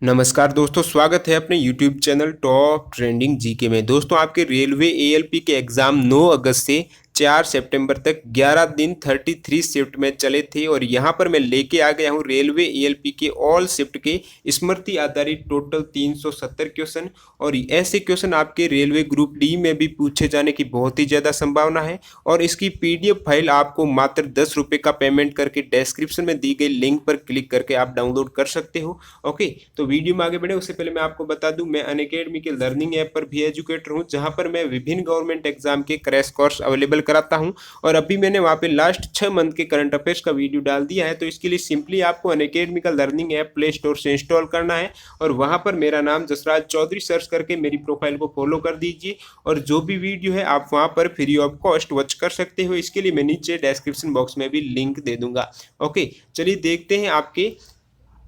नमस्कार दोस्तों, स्वागत है अपने YouTube channel top trending GK में। दोस्तों, आपके रेलवे एएलपी के एग्ज़ाम 9 अगस्त से 4 सितंबर तक 11 दिन 33 शिफ्ट में चले थे और यहाँ पर मैं लेके आ गया हूँ रेलवे एएलपी के ऑल शिफ्ट के स्मृति आधारित टोटल 370 क्वेश्चन। और ऐसे क्वेश्चन आपके रेलवे ग्रुप डी में भी पूछे जाने की बहुत ही ज़्यादा संभावना है। और इसकी पीडीएफ फाइल आपको मात्र 10 रुपये का पेमेंट करके डिस्क्रिप्शन में दी गई लिंक पर क्लिक करके आप डाउनलोड कर सकते हो। ओके, तो वीडियो में आगे बढ़े उससे पहले मैं आपको बता दूं, मैं अनअकैडमी के लर्निंग ऐप पर भी एजुकेटर हूं, जहां पर मैं विभिन्न गवर्नमेंट एग्जाम के क्रैश कोर्स अवेलेबल कराता हूं। और अभी मैंने वहां पे लास्ट 6 मंथ के करंट अफेयर्स का वीडियो डाल दिया है। तो इसके लिए सिंपली आपको अनअकैडमी का लर्निंग ऐप प्ले स्टोर से इंस्टॉल करना है और वहां पर मेरा नाम जसराज चौधरी सर्च करके मेरी प्रोफाइल को फॉलो कर दीजिए। और जो भी वीडियो है आप वहां पर फ्री ऑफ कॉस्ट वॉच कर सकते हो। इसके लिए मैं नीचे डिस्क्रिप्शन बॉक्स में भी लिंक दे दूंगा। ओके, चलिए देखते हैं आपके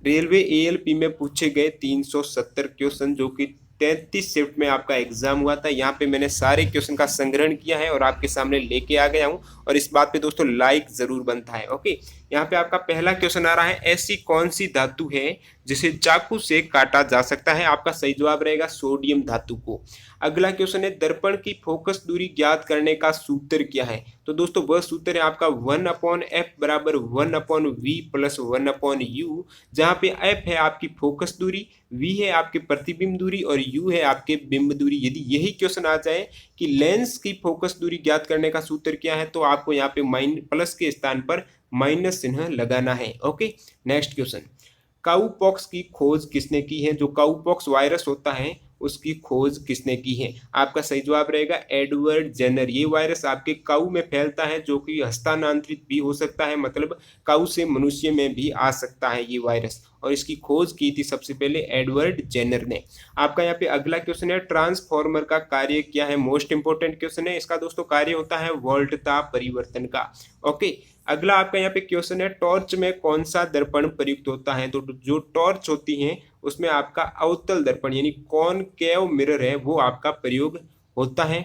रेलवे एएलपी में पूछे गए 370 क्वेश्चन, जो कि 33 शिफ्ट में आपका एग्जाम हुआ था। यहाँ पे मैंने सारे क्वेश्चन का संग्रहण किया है और आपके सामने लेके आ गया हूँ। और इस बात पे दोस्तों लाइक जरूर बनता है। ओके, यहाँ पे आपका पहला क्वेश्चन आ रहा है, ऐसी कौन सी धातु है जिसे चाकू से काटा जा सकता है? आपका सही जवाब रहेगा सोडियम धातु को। अगला क्वेश्चन है, दर्पण की फोकस दूरी ज्ञात करने का सूत्र क्या है? तो दोस्तों वह सूत्र है आपका 1/f बराबर 1/v प्लस 1/u, जहाँ पे f है आपकी फोकस दूरी, v है आपकी प्रतिबिंब दूरी और u है आपके बिंब दूरी। यदि यही क्वेश्चन आ जाए कि लेंस की फोकस दूरी ज्ञात करने का सूत्र क्या है, तो आपको यहाँ पे प्लस के स्थान पर माइनस चिन्ह लगाना है। ओके, नेक्स्ट क्वेश्चन, काउपॉक्स की खोज किसने की है? जो काउपॉक्स वायरस होता है उसकी खोज किसने की है? आपका सही जवाब रहेगा एडवर्ड जेनर। ये वायरस आपके काऊ में फैलता है, जो कि हस्तांतरित भी हो सकता है, मतलब काऊ से मनुष्य में भी आ सकता है ये वायरस। और इसकी खोज की थी सबसे पहले एडवर्ड जेनर ने। आपका यहाँ पे अगला क्वेश्चन है, ट्रांसफॉर्मर का कार्य क्या है? मोस्ट इंपोर्टेंट क्वेश्चन है। इसका दोस्तों कार्य होता है वोल्टता परिवर्तन का। ओके, अगला आपका यहाँ पे क्वेश्चन है, टॉर्च में कौन सा दर्पण प्रयुक्त होता है? तो जो टॉर्च होती है उसमें आपका अवतल दर्पण यानी कॉनकेव मिरर है, वो आपका प्रयोग होता है।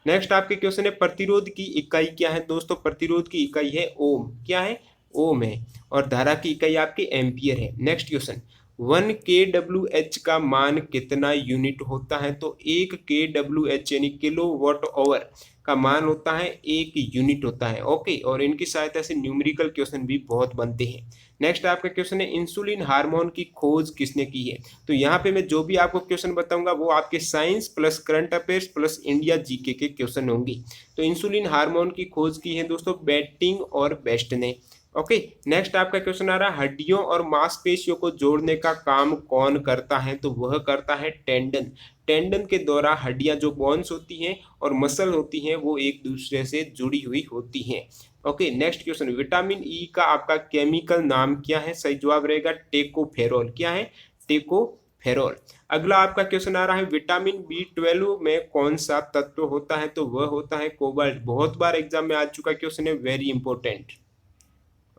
नेक्स्ट आपके क्वेश्चन है, प्रतिरोध की इकाई क्या है? दोस्तों प्रतिरोध की इकाई है ओम। क्या है? ओम है। और धारा की इकाई आपकी एम्पियर है। नेक्स्ट क्वेश्चन, 1 kWh का मान कितना यूनिट होता है? तो 1 kWh यानी किलो वॉट ओवर का मान होता है 1 यूनिट होता है। ओके, और इनकी सहायता से न्यूमेरिकल क्वेश्चन भी बहुत बनते हैं। नेक्स्ट आपका क्वेश्चन है, इंसुलिन हार्मोन की खोज किसने की है? तो यहाँ पे मैं जो भी आपको क्वेश्चन बताऊंगा वो आपके science plus current affairs plus India GK के क्वेश्चन होंगे। तो इंसुलिन हार्मोन की खोज की है दोस्तों बेटिंग और बेस्ट ने। ओके, नेक्स्ट आपका क्वेश्चन आ रहा है, हड्डियों और मांसपेशियों को जोड़ने का काम कौन करता है? तो वह करता है टेंडन। टेंडन के द्वारा हड्डियां जो बोन्स होती हैं और मसल होती हैं वो एक दूसरे से जुड़ी हुई होती हैं। Okay, next question, vitamin E का आपका केमिकल नाम क्या है? सही जवाब रहेगा टेकोफेरोल। क्या है? टेकोफेरोल। अगला आपका क्वेश्चन आ रहा है, विटामिन B12 में कौन सा तत्व होता है? तो वह होता है कोबाल्ट। बहुत बार एग्जाम में आ चुका क्वेश्चन है, very important.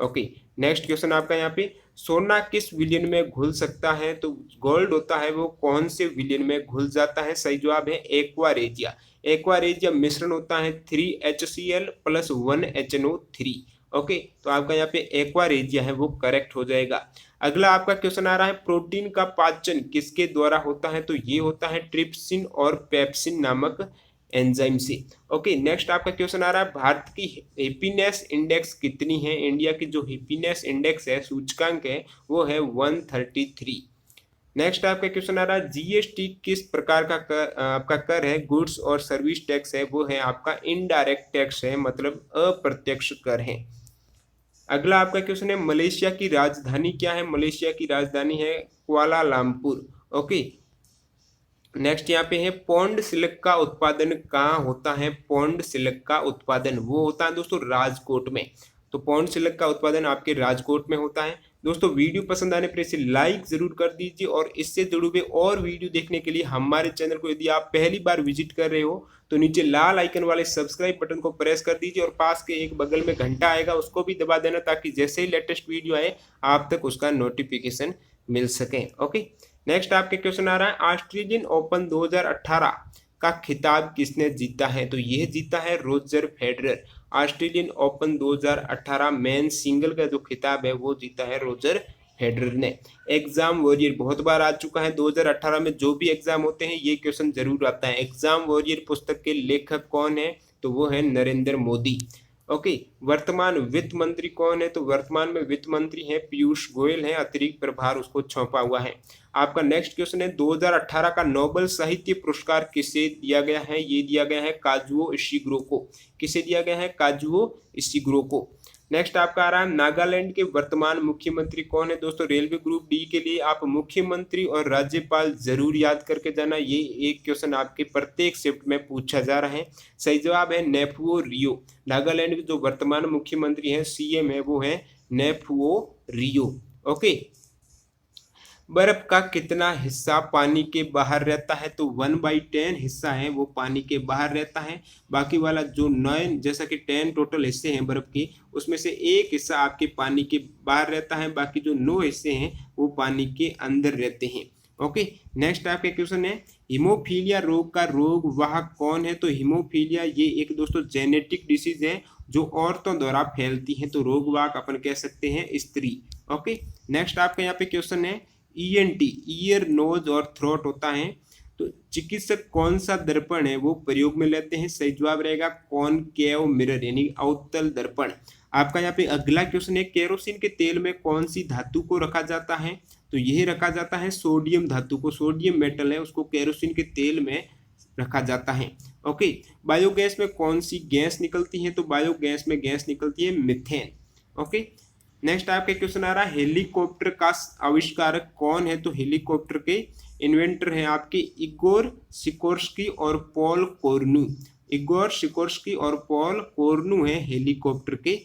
Okay, next question आपका यहाँ पे, सोना किस विलियन में घुल सकता है? तो गोल्ड होता है वो कौन से विलियन में घुल जाता है? सही जवाब है एक्वारेजिया। एक्वारेजिया मिश्रण होता है 3HCl प्लस 1HNO3। ओके, तो आपका यहाँ पे एक्वारेजिया है वो करेक्ट हो जाएगा। अगला आपका क्वेश्चन आ रहा है, प्रोटीन का पाचन किसके द्वारा होता है? तो ये होता है ट्रिप्सिन और पेप्सिन नामक एंजाइम से। ओके, नेक्स्ट आपका क्वेश्चन आ रहा है, भारत की हैप्पीनेस इंडेक्स कितनी है? इंडिया की जो हैप्पीनेस इंडेक्स है, सूचकांक है, वो है 133। नेक्स्ट आपका क्वेश्चन आ रहा है, जीएसटी किस प्रकार का आपका कर है? गुड्स और सर्विस टैक्स है, वो है आपका इनडायरेक्ट टैक्स है, मतलब अप्रत्यक्ष कर है। अगला आपका क्वेश्चन है, मलेशिया की राजधानी क्या है? मलेशिया की राजधानी है कुआलालंपुर। ओके, नेक्स्ट यहाँ पे है, पौंड सिल्क का उत्पादन कहाँ होता है? पौंड सिल्क का उत्पादन वो होता है दोस्तों राजकोट में। तो पौंड सिल्क का उत्पादन आपके राजकोट में होता है। दोस्तों वीडियो पसंद आने पर इसे लाइक जरूर कर दीजिए और इससे जुड़े हुए और वीडियो देखने के लिए हमारे चैनल को यदि आप पहली बार विजिट कर रहे हो तो नीचे लाल आइकन वाले सब्सक्राइब बटन को प्रेस कर दीजिए और पास के एक बगल में घंटा आएगा उसको भी दबा देना, ताकि जैसे ही लेटेस्ट वीडियो आए आप तक उसका नोटिफिकेशन मिल सके। ओके, नेक्स्ट आपके क्वेश्चन आ रहा है, ऑस्ट्रेलियन ओपन 2018 का खिताब किसने जीता है? तो यह जीता है Roger Federer. Australian open 2018 men single का जो खिताब है वो जीता है रोजर फेडरर ने। एग्जाम वॉरियर बहुत बार आ चुका है, 2018 में जो भी एग्जाम होते हैं ये क्वेश्चन जरूर आता है। एग्जाम वॉरियर पुस्तक के लेखक कौन है, तो वो है नरेंद्र मोदी। ओके, वर्तमान वित्त मंत्री कौन है, तो वर्तमान में वित्त मंत्री है पीयूष गोयल है, अतिरिक्त प्रभार उसको सौंपा हुआ है। आपका नेक्स्ट क्वेश्चन है 2018 का नोबेल साहित्य पुरस्कार किसे दिया गया है, ये दिया गया है काजुओ इशिगुरो को। किसे दिया गया है, काजुओ इशिगुरो को। नेक्स्ट आपका आ रहा है नागालैंड के वर्तमान मुख्यमंत्री कौन है। दोस्तों रेलवे ग्रुप डी के लिए आप मुख्यमंत्री और राज्यपाल जरूर याद करके जाना, ये एक क्वेश्चन आपके प्रत्येक शिफ्ट में पूछा जा रहा है। सही जवाब है नेफुओ रियो। नागालैंड के जो वर्तमान मुख्यमंत्री है, सीएम है, वो है नेफुओ रियो। ओके, बर्फ का कितना हिस्सा पानी के बाहर रहता है, तो 1/10 हिस्सा है वो पानी के बाहर रहता है। बाकी वाला जो 9 जैसा कि 10 टोटल हिस्से हैं बर्फ के, उसमें से एक हिस्सा आपके पानी के बाहर रहता है, बाकी जो 9 हिस्से हैं वो पानी के अंदर रहते हैं। ओके, नेक्स्ट आपके क्वेश्चन है हीमोफीलिया रोग का रोग वाहक कौन है, तो हीमोफीलिया ये एक दोस्तों जेनेटिक डिसीज है जो औरतों द्वारा फैलती है, तो रोग वाहक अपन कह सकते हैं स्त्री। ओके, नेक्स्ट आपका यहाँ पे क्वेश्चन है ईएनटी ईयर नोज और थ्रोट होता है, तो चिकित्सक कौन सा दर्पण है वो प्रयोग में लेते हैं। सही जवाब रहेगा कॉनकेव मिरर यानी अवतल दर्पण। आपका यहाँ पे अगला क्वेश्चन है केरोसिन के तेल में कौन सी धातु को रखा जाता है, तो यही रखा जाता है सोडियम धातु को। सोडियम मेटल है उसको केरोसिन के तेल में रखा जाता है। ओके, बायोगैस में कौन सी गैस निकलती है, तो बायोगैस में गैस निकलती है मीथेन। ओके, नेक्स्ट आपके क्वेश्चन आ रहा है हेलीकॉप्टर का आविष्कारक कौन है, तो हेलीकॉप्टर के इन्वेंटर हैं आपके इगोर सिकोर्स्की और पॉल कोर्नू। इगोर सिकोर्स्की और पॉल कोर्नू हैं हेलीकॉप्टर के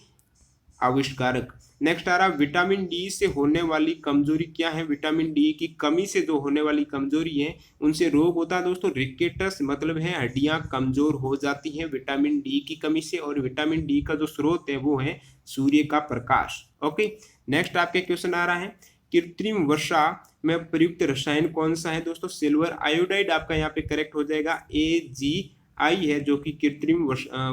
आविष्कारक। नेक्स्ट आ रहा विटामिन डी से होने वाली कमजोरी क्या है। विटामिन डी की कमी से जो होने वाली कमजोरी है उनसे रोग होता है दोस्तों रिकेटस, मतलब है हड्डियां कमजोर हो जाती हैं विटामिन डी की कमी से। और विटामिन डी का जो स्रोत है वो है सूर्य का प्रकाश। ओके, नेक्स्ट आपके क्वेश्चन आ रहा है कृत्रिम वर्षा में प्रयुक्त रसायन कौन सा है, दोस्तों सिल्वर आयोडाइड आपका यहाँ पे करेक्ट हो जाएगा। AgI है जो कि कृत्रिम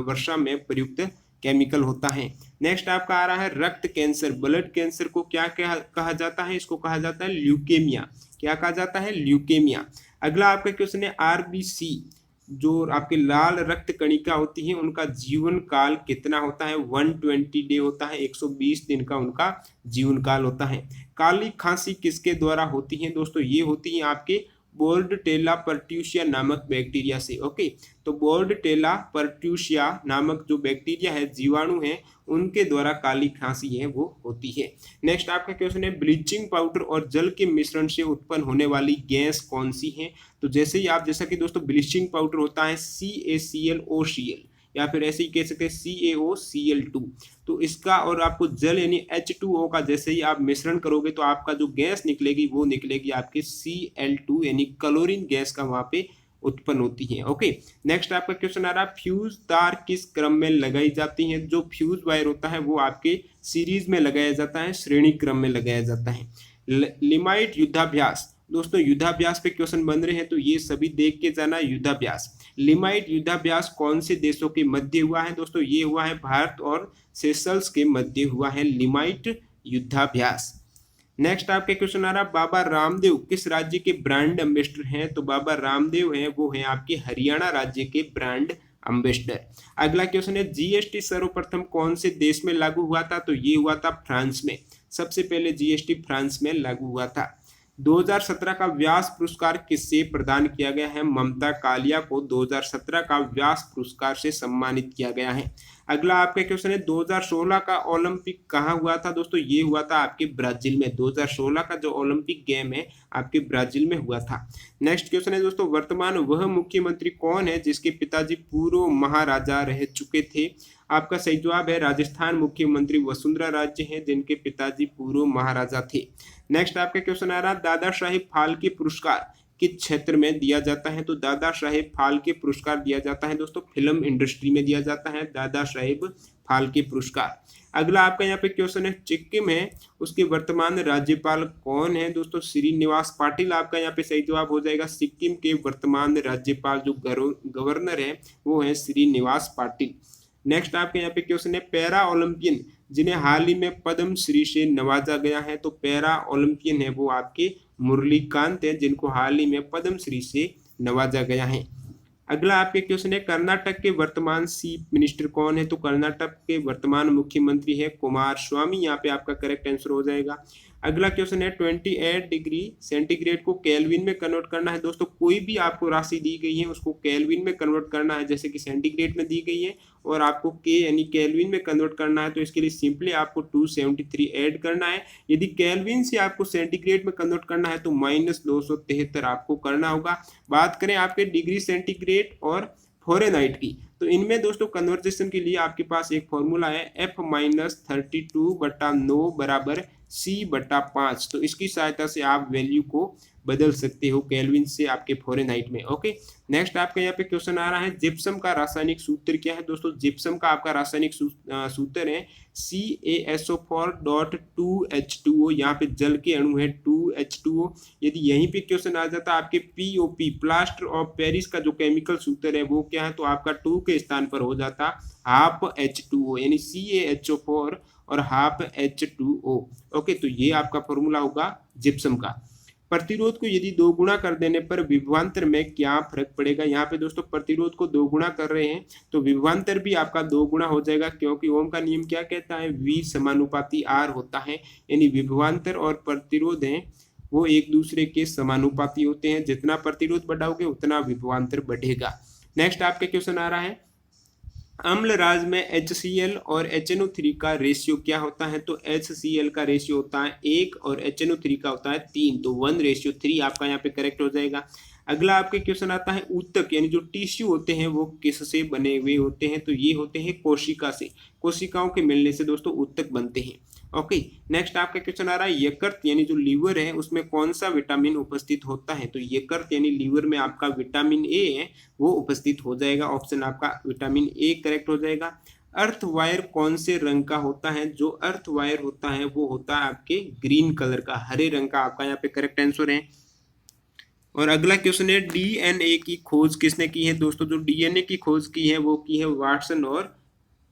वर्षा में प्रयुक्त केमिकल होता है। नेक्स्ट आपका आ रहा है रक्त कैंसर, ब्लड कैंसर को क्या कहा जाता है, इसको कहा जाता है ल्यूकेमिया। क्या कहा जाता है, ल्यूकेमिया। अगला आपका क्वेश्चन है RBC जो आपके लाल रक्त कणिका होती है उनका जीवन काल कितना होता है, 120 डे होता है, 120 दिन का उनका जीवन काल होता है। काली खांसी किसके द्वारा होती है, दोस्तों ये होती है आपके बोर्डटेला पर्ट्यूसिया नामक बैक्टीरिया से। ओके, तो बोर्डटेला पर्ट्यूसिया नामक जो बैक्टीरिया है, जीवाणु है, उनके द्वारा काली खांसी है वो होती है। नेक्स्ट आपका क्वेश्चन है ब्लीचिंग पाउडर और जल के मिश्रण से उत्पन्न होने वाली गैस कौन सी है, तो जैसे ही आप जैसा कि दोस्तों ब्लीचिंग पाउडर होता है CaClOCl या फिर ऐसे ही कह सकते हैं CaOCl2, तो इसका और आपको जल यानी H2O का जैसे ही आप मिश्रण करोगे तो आपका जो गैस निकलेगी वो निकलेगी आपके Cl2 यानी क्लोरीन गैस का वहां पे उत्पन्न होती है। ओके, नेक्स्ट आपका क्वेश्चन आ रहा है फ्यूज तार किस क्रम में लगाई जाती है। जो फ्यूज वायर होता है वो आपके सीरीज में लगाया जाता है, श्रेणी क्रम में लगाया जाता है। लिमाइट युद्धाभ्यास, दोस्तों युद्धाभ्यास पे क्वेश्चन बन रहे हैं तो ये सभी देख के जाना। युद्धाभ्यास लिमाइट युद्धाभ्यास कौन से देशों के मध्य हुआ है, दोस्तों ये हुआ है भारत और सेशल्स के मध्य हुआ है लिमाइट युद्धाभ्यास। नेक्स्ट आपके क्वेश्चन आ रहा है बाबा रामदेव किस राज्य के ब्रांड एम्बेसडर हैं, तो बाबा रामदेव हैं वो हैं आपके हरियाणा राज्य के ब्रांड एम्बेसडर। अगला क्वेश्चन है GST सर्वप्रथम कौन से देश में लागू हुआ था, तो ये हुआ था फ्रांस में। सबसे पहले GST फ्रांस में लागू हुआ था। 2017 का व्यास पुरस्कार किससे प्रदान किया गया है, ममता कालिया को 2017 का व्यास पुरस्कार से सम्मानित किया गया है। अगला आपका क्वेश्चन है 2016 का ओलंपिक कहाँ हुआ था, दोस्तों ये हुआ था आपके ब्राजील में। 2016 का जो ओलंपिक गेम है आपके ब्राजील में हुआ था। नेक्स्ट क्वेश्चन है दोस्तों वर्तमान वह मुख्यमंत्री कौन है जिसके पिताजी पूर्व महाराजा रह चुके थे। आपका सही जवाब है राजस्थान मुख्यमंत्री वसुंधरा राजे हैं जिनके पिताजी पूर्व महाराजा थे। नेक्स्ट आपका क्वेश्चन आ रहा है दादा साहेब फाल्के पुरस्कार किस क्षेत्र में दिया जाता है, तो दादा साहेब फाल्के पुरस्कार दिया जाता है दोस्तों फिल्म इंडस्ट्री में दिया जाता है दादा साहेब फाल्के पुरस्कार। अगला आपका यहाँ पे क्वेश्चन है सिक्किम है उसके वर्तमान राज्यपाल कौन है, दोस्तों श्रीनिवास पाटिल आपका यहाँ पे सही जवाब हो जाएगा। सिक्किम के वर्तमान राज्यपाल जो गवर्नर है वो है श्रीनिवास पाटिल। नेक्स्ट आपके यहाँ पे क्वेश्चन है पैरा ओलंपियन जिन्हें हाल ही में पद्म श्री से नवाजा गया है, तो पैरा ओलंपियन है वो आपके मुरलीकांत है जिनको हाल ही में पद्म श्री से नवाजा गया है। अगला आपके क्वेश्चन है कर्नाटक के वर्तमान चीफ मिनिस्टर कौन है, तो कर्नाटक के वर्तमान मुख्यमंत्री है कुमार स्वामी, यहाँ पे आपका करेक्ट आंसर हो जाएगा। अगला क्वेश्चन है 28 डिग्री सेंटीग्रेड को केल्विन में कन्वर्ट करना है। दोस्तों कोई भी आपको राशि दी गई है उसको केल्विन में कन्वर्ट करना है, जैसे कि सेंटीग्रेड में दी गई है और आपको के यानी केल्विन में कन्वर्ट करना है, तो इसके लिए सिंपली आपको 273 ऐड करना है। यदि केल्विन से आपको सेंटीग्रेड में कन्वर्ट करना है तो -273 आपको करना होगा। बात करें आपके डिग्री सेंटीग्रेड और फ़ारेनहाइट की, तो इनमें दोस्तों कन्वर्जेशन के लिए आपके पास एक फॉर्मूला है F-32/9 बराबर C/5, तो इसकी सहायता से आप वैल्यू को बदल सकते हो केल्विन से आपके फ़ारेनहाइट में। ओके, नेक्स्ट आपका यहाँ पे क्वेश्चन आ रहा है जिप्सम का रासायनिक सूत्र क्या है। दोस्तों जिप्सम का आपका रासायनिक सूत्र है CaSO4.2H2O, यहाँ पे जल के अणु है 2H2O। यदि यहीं पे क्वेश्चन आ जाता आपके POP प्लास्टर ऑफ पेरिस का जो केमिकल सूत्र है वो क्या है, तो आपका 2 के स्थान पर हो जाता हाफ H2O यानी CaHO4 और हाफ H2O। ओके, तो ये आपका फॉर्मूला होगा जिप्सम का। प्रतिरोध को यदि 2 गुणा कर देने पर विभवांतर में क्या फर्क पड़ेगा। यहाँ पे दोस्तों प्रतिरोध को 2 गुणा कर रहे हैं तो विभवांतर भी आपका 2 गुणा हो जाएगा, क्योंकि ओम का नियम क्या कहता है, V समानुपाती R होता है, यानी विभवांतर और प्रतिरोध हैं वो एक दूसरे के समानुपाती होते हैं। जितना प्रतिरोध बढ़ाओगे उतना विभवांतर बढ़ेगा। नेक्स्ट आपके क्वेश्चन आ रहा है अम्ल राज में HCl और HNO3 का रेशियो क्या होता है, तो HCl का रेशियो होता है 1 और HNO3 का होता है 3, तो 1:3 आपका यहाँ पे करेक्ट हो जाएगा। अगला आपके क्वेश्चन आता है ऊतक यानी जो टिश्यू होते हैं वो किससे बने हुए होते हैं, तो ये होते हैं कोशिका से, कोशिकाओं के मिलने से दोस्तों ऊतक बनते हैं। ओके, नेक्स्ट आपका क्वेश्चन आ रहा है यकृत यानी जो लीवर है उसमें कौन सा विटामिन उपस्थित होता है, तो यकृत यानी लीवर में आपका विटामिन ए है वो उपस्थित हो जाएगा। ऑप्शन आपका विटामिन ए करेक्ट हो जाएगा। अर्थ वायर कौन से रंग का होता है, जो अर्थ वायर होता है वो होता है आपके ग्रीन कलर का, हरे रंग का आपका यहाँ पे करेक्ट आंसर है। और अगला क्वेश्चन है डीएनए की खोज किसने की है। दोस्तों जो डीएनए की खोज की है वो की है वाटसन और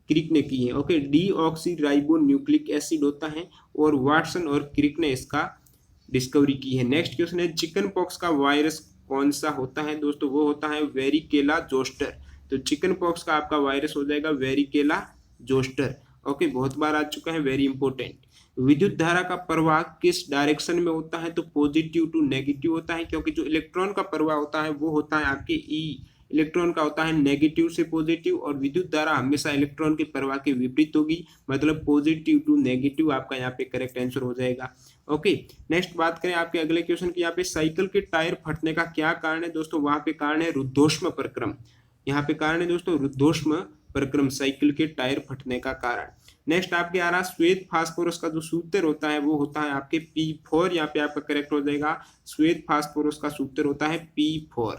क्रिक ने की है। ओके, डीऑक्सीराइबो न्यूक्लिक एसिड होता है और वाटसन और क्रिक ने इसका डिस्कवरी की है। नेक्स्ट क्वेश्चन है चिकन पॉक्स का वायरस कौन सा होता है। दोस्तों वो होता है वेरिकेला जोस्टर, तो चिकन पॉक्स का आपका वायरस हो जाएगा वेरिकेला जोस्टर। ओके, बहुत बार आ चुका है, वेरी इंपॉर्टेंट। विद्युत धारा का प्रवाह किस डायरेक्शन में होता है, तो पॉजिटिव टू नेगेटिव होता है, क्योंकि जो इलेक्ट्रॉन का प्रवाह होता है वो होता है आपके ई, इलेक्ट्रॉन का होता है नेगेटिव से पॉजिटिव, और विद्युत धारा हमेशा इलेक्ट्रॉन के प्रवाह के विपरीत होगी, मतलब पॉजिटिव टू नेगेटिव आपका यहाँ पे करेक्ट आंसर हो जाएगा। ओके, नेक्स्ट बात करें आपके अगले क्वेश्चन की, यहाँ पे साइकिल के टायर फटने का क्या कारण है। दोस्तों वहां पे कारण है रुद्धोष्म प्रक्रम, यहाँ पे कारण है दोस्तों रुद्धोष्म प्रक्रम, साइकिल के टायर फटने का कारण। नेक्स्ट आपके आ रहा श्वेत फास्फोरस का जो सूत्र होता है वो होता है आपके P4, यहाँ पे आपका करेक्ट हो जाएगा, श्वेत फास्फोरस का सूत्र होता है P4।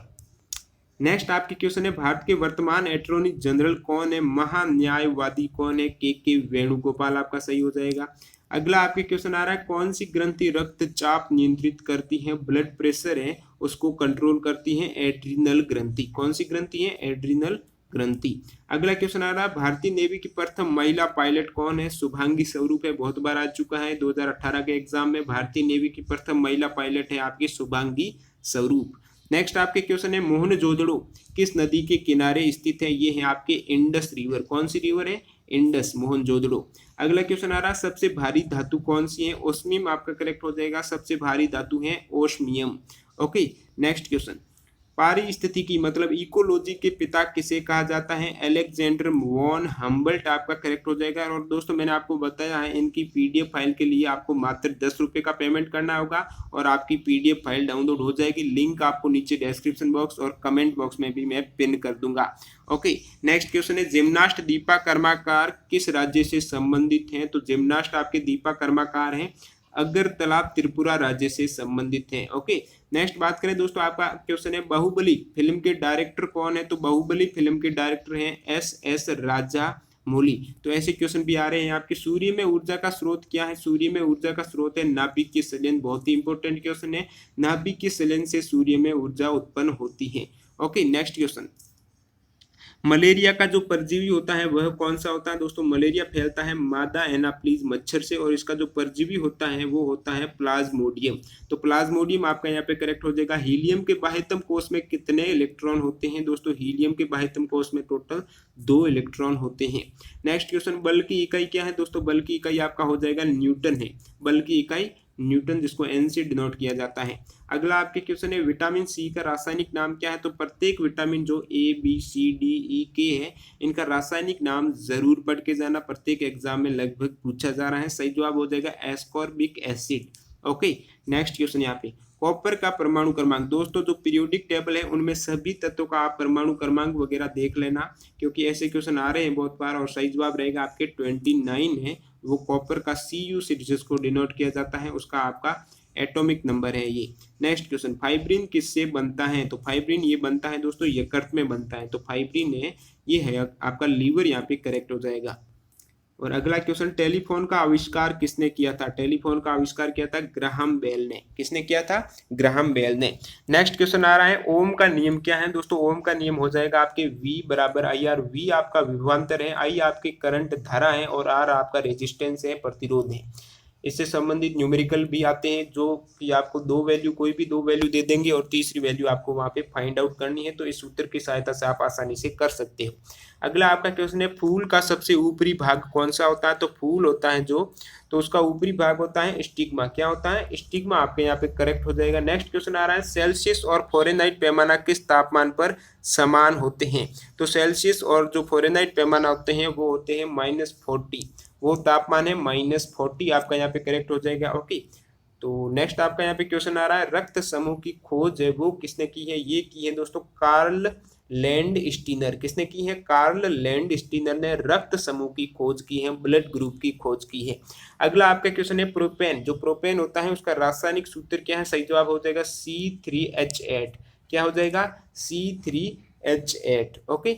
नेक्स्ट आपके क्वेश्चन है भारत के वर्तमान अटॉर्नी जनरल कौन है, महान्यायवादी कौन है, के वेणुगोपाल आपका सही हो जाएगा। अगला आपके क्वेश्चन आ रहा है कौन सी ग्रंथि रक्तचाप नियंत्रित करती है, ब्लड प्रेशर है उसको कंट्रोल करती है, एड्रिनल ग्रंथि। कौन सी ग्रंथि है, एड्रिनल ग्रंथि। अगला क्वेश्चन आ रहा है भारतीय नेवी की प्रथम महिला पायलट कौन है, शुभांगी स्वरूप है, बहुत बार आ चुका है 2018 के एग्जाम में, भारतीय नेवी की प्रथम महिला पायलट है आपकी शुभांगी स्वरूप। नेक्स्ट आपके क्वेश्चन है मोहनजोदड़ो किस नदी के किनारे स्थित है, ये है आपके इंडस रिवर। कौन सी रिवर है, इंडस, मोहनजोदड़ो। अगला क्वेश्चन आ रहा है सबसे भारी धातु कौन सी है, ओस्मियम आपका करेक्ट हो जाएगा, सबसे भारी धातु है ओस्मियम। ओके, नेक्स्ट क्वेश्चन पारिस्थितिकी मतलब इकोलॉजी के पिता किसे कहा जाता है, अलेक्जेंडर वॉन हम्बल्ट आपका करेक्ट हो जाएगा। और दोस्तों मैंने आपको बताया है इनकी पीडीएफ फाइल के लिए आपको मात्र 10 रुपये का पेमेंट करना होगा और आपकी पीडीएफ फाइल डाउनलोड हो जाएगी। लिंक आपको नीचे डिस्क्रिप्शन बॉक्स और कमेंट बॉक्स में भी मैं पिन कर दूंगा। ओके, नेक्स्ट क्वेश्चन है जिम्नास्ट दीपा कर्माकार किस राज्य से संबंधित हैं, तो जिम्नास्ट आपके दीपा कर्माकार हैं अगरतला त्रिपुरा राज्य से संबंधित हैं। ओके, नेक्स्ट बात करें दोस्तों आपका क्वेश्चन है बाहुबली फिल्म के डायरेक्टर कौन है, तो बाहुबली फिल्म के डायरेक्टर हैं एस राजामौली। तो ऐसे क्वेश्चन भी आ रहे हैं आपके। सूर्य में ऊर्जा का स्रोत क्या है, सूर्य में ऊर्जा का स्रोत है नाभिकीय संलयन, बहुत ही इंपॉर्टेंट क्वेश्चन है, नाभिकीय संलयन से सूर्य में ऊर्जा उत्पन्न होती है। ओके, नेक्स्ट क्वेश्चन मलेरिया का जो परजीवी होता है वह कौन सा होता है दोस्तों? मलेरिया फैलता है मादा एनाप्लीज मच्छर से और इसका जो परजीवी होता है वो होता है प्लाज्मोडियम। तो प्लाज्मोडियम आपका यहाँ पे करेक्ट हो जाएगा। हीलियम के बाह्यतम कोष में कितने इलेक्ट्रॉन होते हैं दोस्तों? हीलियम के बाह्यतम कोष में टोटल 2 इलेक्ट्रॉन होते हैं। नेक्स्ट क्वेश्चन, बल की इकाई क्या है दोस्तों? बल की इकाई आपका हो जाएगा न्यूटन है। बल की इकाई न्यूटन, जिसको एन से डिनोट किया जाता है। अगला आपके क्वेश्चन है विटामिन सी का रासायनिक नाम क्या है? तो प्रत्येक विटामिन जो A B C D E के है इनका रासायनिक नाम जरूर पढ़ के जाना, प्रत्येक एग्जाम में लगभग पूछा जा रहा है। सही जवाब हो जाएगा ascorbic acid. Okay, next question यहाँ पे कॉपर का परमाणु क्रमांक। दोस्तों जो पीरियोडिक टेबल है उनमें सभी तत्वों का आप परमाणु क्रमांक वगैरह देख लेना, क्योंकि ऐसे क्वेश्चन आ रहे हैं बहुत बार। और सही जवाब रहेगा आपके 29 है, वो कॉपर का Cu से जिसको डिनोट किया जाता है उसका आपका एटॉमिक नंबर है ये। नेक्स्ट क्वेश्चन, फाइब्रिन किससे बनता है? तो फाइब्रिन ये बनता है दोस्तों यकृत में बनता है। तो फाइब्रिन है ये है आपका लीवर, यहाँ पे करेक्ट हो जाएगा। और अगला क्वेश्चन, टेलीफोन का आविष्कार किसने किया था? टेलीफोन का आविष्कार किया था ग्राहम बेल ने। किसने किया था? ग्राहम बेल ने। नेक्स्ट क्वेश्चन आ रहा है ओम का नियम क्या है दोस्तों? ओम का नियम हो जाएगा आपके V बराबर आई आर। V आपका विभवांतर है, I आपकी करंट धारा है और R आपका रेजिस्टेंस है, प्रतिरोध है। इससे संबंधित न्यूमेरिकल भी आते हैं जो कि आपको दो वैल्यू, कोई भी दो वैल्यू दे देंगे और तीसरी वैल्यू आपको वहां पे फाइंड आउट करनी है। तो इस सूत्र की सहायता से आप आसानी से कर सकते हो। अगला आपका क्वेश्चन है फूल का सबसे ऊपरी भाग कौन सा होता है? तो फूल होता है जो, तो उसका ऊपरी भाग होता है स्टिग्मा। क्या होता है? स्टिग्मा आपके यहाँ पे करेक्ट हो जाएगा। नेक्स्ट क्वेश्चन आ रहा है सेल्सियस और फ़ारेनहाइट पैमाना किस तापमान पर समान होते हैं? तो सेल्सियस और जो फ़ारेनहाइट पैमाना होते हैं वो होते हैं -40, वो तापमान है -40, आपका यहाँ पे करेक्ट हो जाएगा। ओके, तो नेक्स्ट आपका यहाँ पे क्वेश्चन आ रहा है रक्त समूह की खोज है वो किसने की है? ये की है दोस्तों कार्ल लैंड स्टीनर। किसने की है? कार्ल लैंड स्टीनर ने रक्त समूह की खोज की है, ब्लड ग्रुप की खोज की है। अगला आपका क्वेश्चन है प्रोपेन। जो प्रोपेन होता है उसका रासायनिक सूत्र क्या है? सही जवाब हो जाएगा C3H8। क्या हो जाएगा? C3H8। ओके,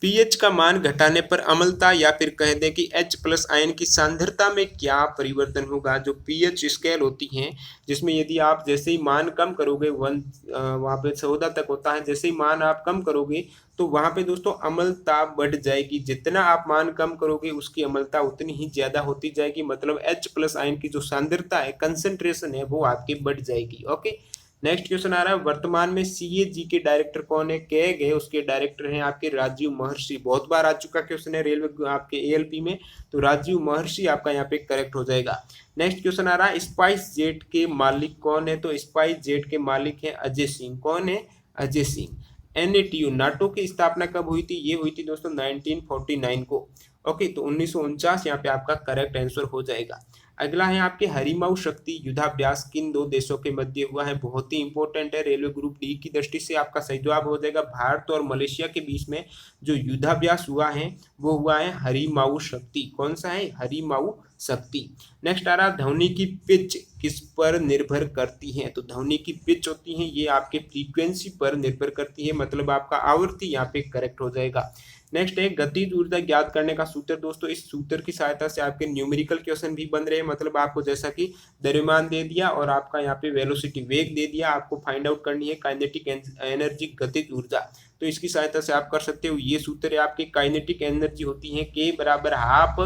पीएच का मान घटाने पर अम्लता या फिर कह दें कि H+ आयन की सांद्रता में क्या परिवर्तन होगा? जो पीएच स्केल होती है जिसमें यदि आप जैसे ही मान कम करोगे, वहाँ पे 14 तक होता है, जैसे ही मान आप कम करोगे तो वहाँ पे दोस्तों अम्लता बढ़ जाएगी। जितना आप मान कम करोगे उसकी अम्लता उतनी ही ज्यादा होती जाएगी। मतलब H+ आयन की जो सांद्रता है, कंसंट्रेशन है, वो आपकी बढ़ जाएगी। ओके, नेक्स्ट क्वेश्चन आ रहा है वर्तमान में CAG के डायरेक्टर कौन है? कहे गए उसके डायरेक्टर हैं आपके राजीव महर्षि। बहुत बार आ चुका क्वेश्चन है रेलवे आपके ALP में, तो राजीव महर्षि आपका यहाँ पे करेक्ट हो जाएगा। नेक्स्ट क्वेश्चन आ रहा है स्पाइस जेट के मालिक कौन है? तो स्पाइस जेट के मालिक है अजय सिंह। कौन है? अजय सिंह। NATO, नाटो की स्थापना कब हुई थी? ये हुई थी दोस्तों 1949 को। ओके, तो 1949 यहाँ पे आपका करेक्ट आंसर हो जाएगा। अगला है आपके हरिमाऊ शक्ति युद्धाभ्यास किन दो देशों के मध्य हुआ है? बहुत ही इंपॉर्टेंट है रेलवे ग्रुप डी की दृष्टि से। आपका सही जवाब हो जाएगा भारत और मलेशिया के बीच में जो युद्धाभ्यास हुआ है वो हुआ है हरिमाऊ शक्ति। कौन सा है? हरिमाऊ शक्ति। नेक्स्ट आ रहा ध्वनि की पिच किस पर निर्भर करती है? तो ध्वनि की पिच होती है ये आपके फ्रीक्वेंसी पर निर्भर करती है, मतलब आपका आवृत्ति यहाँ पे करेक्ट हो जाएगा। नेक्स्ट है गतिज ऊर्जा ज्ञात करने का सूत्र। दोस्तों इस सूत्र की सहायता से आपके न्यूमेरिकल क्वेश्चन भी बन रहे हैं, मतलब आपको जैसा कि द्रव्यमान दे दिया और आपका यहाँ पे वेलोसिटी वेग दे दिया, आपको फाइंड आउट करनी है काइनेटिक एनर्जी गतिज ऊर्जा। तो इसकी सहायता से आप कर सकते हो। ये सूत्र है आपकी काइनेटिक एनर्जी होती है K बराबर हाफ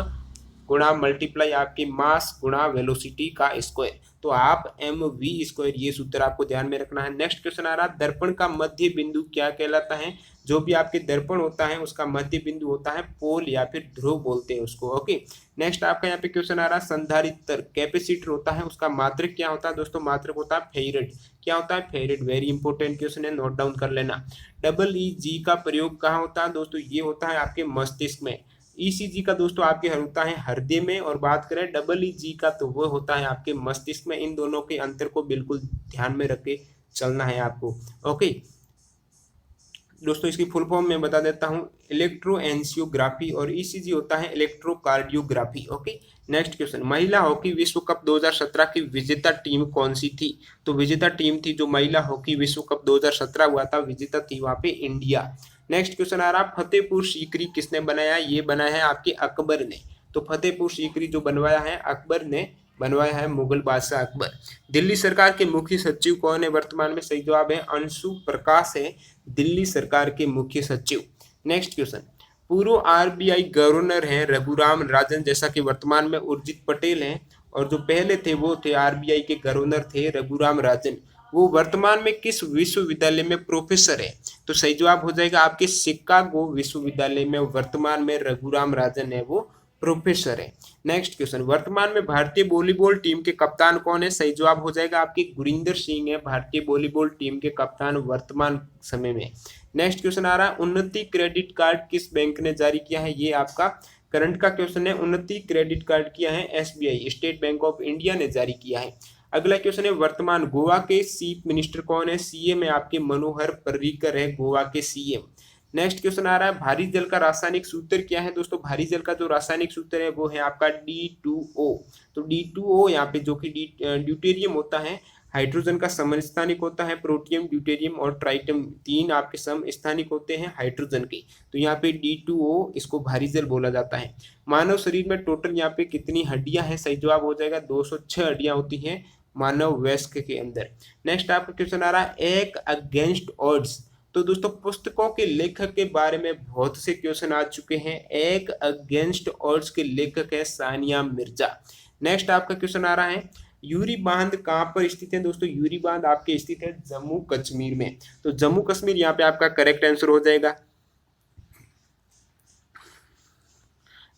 गुणा मल्टीप्लाई आपके मास गुणा वेलोसिटी का स्क्वायर। तो आप mv², ये सूत्र आपको ध्यान में रखना है। नेक्स्ट क्वेश्चन आ रहा है दर्पण का मध्य बिंदु क्या कहलाता है? जो भी आपके दर्पण होता है उसका मध्य बिंदु होता है पोल या फिर ध्रुव बोलते हैं उसको। ओके, नेक्स्ट आपका यहाँ पे क्वेश्चन आ रहा है संधारित्र कैपेसिटर होता है उसका मात्रक क्या होता है? दोस्तों मात्रक होता है फेरेड। क्या होता है? फेरेड। वेरी इंपॉर्टेंट क्वेश्चन है, नोट डाउन कर लेना। EEG का प्रयोग कहाँ होता है? दोस्तों ये होता है आपके मस्तिष्क में। ECG का दोस्तों आपके होता है हृदय में, और बात करें EEG का तो वो होता है आपके मस्तिष्क में। इन दोनों के अंतर को बिल्कुल ध्यान में रख के चलना है आपको। ओके दोस्तों, इसकी फुल फॉर्म में बता देता हूँ, इलेक्ट्रोएंजियोग्राफी, और ECG होता है इलेक्ट्रोकार्डियोग्राफी। ओके, नेक्स्ट क्वेश्चन महिला हॉकी विश्व कप 2017 की विजेता टीम कौन सी थी? तो विजेता टीम थी जो महिला हॉकी विश्व कप 2017 हुआ था, विजेता थी वहां पे इंडिया। नेक्स्ट क्वेश्चन आ रहा है फतेहपुर सीकरी किसने बनाया? ये बनाया है आपके अकबर ने। तो फतेहपुर सीकरी जो बनवाया है अकबर ने बनवाया है मुगल बादशाह अकबर। दिल्ली सरकार के मुख्य सचिव कौन है वर्तमान में? सही जवाब है अंशु प्रकाश है दिल्ली सरकार के मुख्य सचिव। नेक्स्ट क्वेश्चन, पूर्व आरबीआई गवर्नर हैं रघुराम राजन, जैसा कि वर्तमान में उर्जित पटेल हैं, और जो पहले थे वो थे आरबीआई के गवर्नर थे रघुराम राजन। वो वर्तमान में किस विश्वविद्यालय में प्रोफेसर है? तो सही जवाब हो जाएगा आपके शिकागो विश्वविद्यालय में वर्तमान में रघुराम राजन है वो प्रोफेसर है। नेक्स्ट क्वेश्चन, वर्तमान में भारतीय वॉलीबॉल टीम के कप्तान कौन है? सही जवाब हो जाएगा आपके गुरिंदर सिंह है भारतीय वॉलीबॉल टीम के कप्तान वर्तमान समय में। नेक्स्ट क्वेश्चन आ रहा है, उन्नति क्रेडिट कार्ड किस बैंक ने जारी किया है? ये आपका करंट का क्वेश्चन है। उन्नति क्रेडिट कार्ड किया है SBI state bank of India ने जारी किया है। अगला क्वेश्चन है, वर्तमान गोवा के चीफ मिनिस्टर कौन है? सीएम है आपके मनोहर पर्रिकर है गोवा के सीएम। नेक्स्ट क्वेश्चन आ रहा है, भारी जल का रासायनिक सूत्र क्या है? दोस्तों भारी जल का जो रासायनिक सूत्र है वो है आपका D2O। तो D2O यहाँ पे जो कि ड्यूटेरियम होता है, हाइड्रोजन का समस्थानिक होता है, प्रोटियम ड्यूटेरियम और ट्राइटम तीन आपके समस्थानिक होते हैं हाइड्रोजन के। तो यहाँ पे D2O इसको भारी जल बोला जाता है। मानव शरीर में टोटल यहाँ पे कितनी हड्डियां हैं? सही जवाब हो जाएगा 206 हड्डियां होती हैं मानव वयस्क के अंदर। नेक्स्ट आपका क्वेश्चन आ रहा है, एक अगेंस्ट ऑड्स। तो दोस्तों पुस्तकों के लेखक के बारे में बहुत से क्वेश्चन आ चुके हैं। एक अगेंस्ट ऑड्स के लेखक है सानिया मिर्जा। नेक्स्ट आपका क्वेश्चन आ रहा है, यूरी बांध कहाँ पर स्थित है? दोस्तों यूरी बांध आपके स्थित है जम्मू कश्मीर में। तो जम्मू कश्मीर यहाँ पे आपका करेक्ट आंसर हो जाएगा।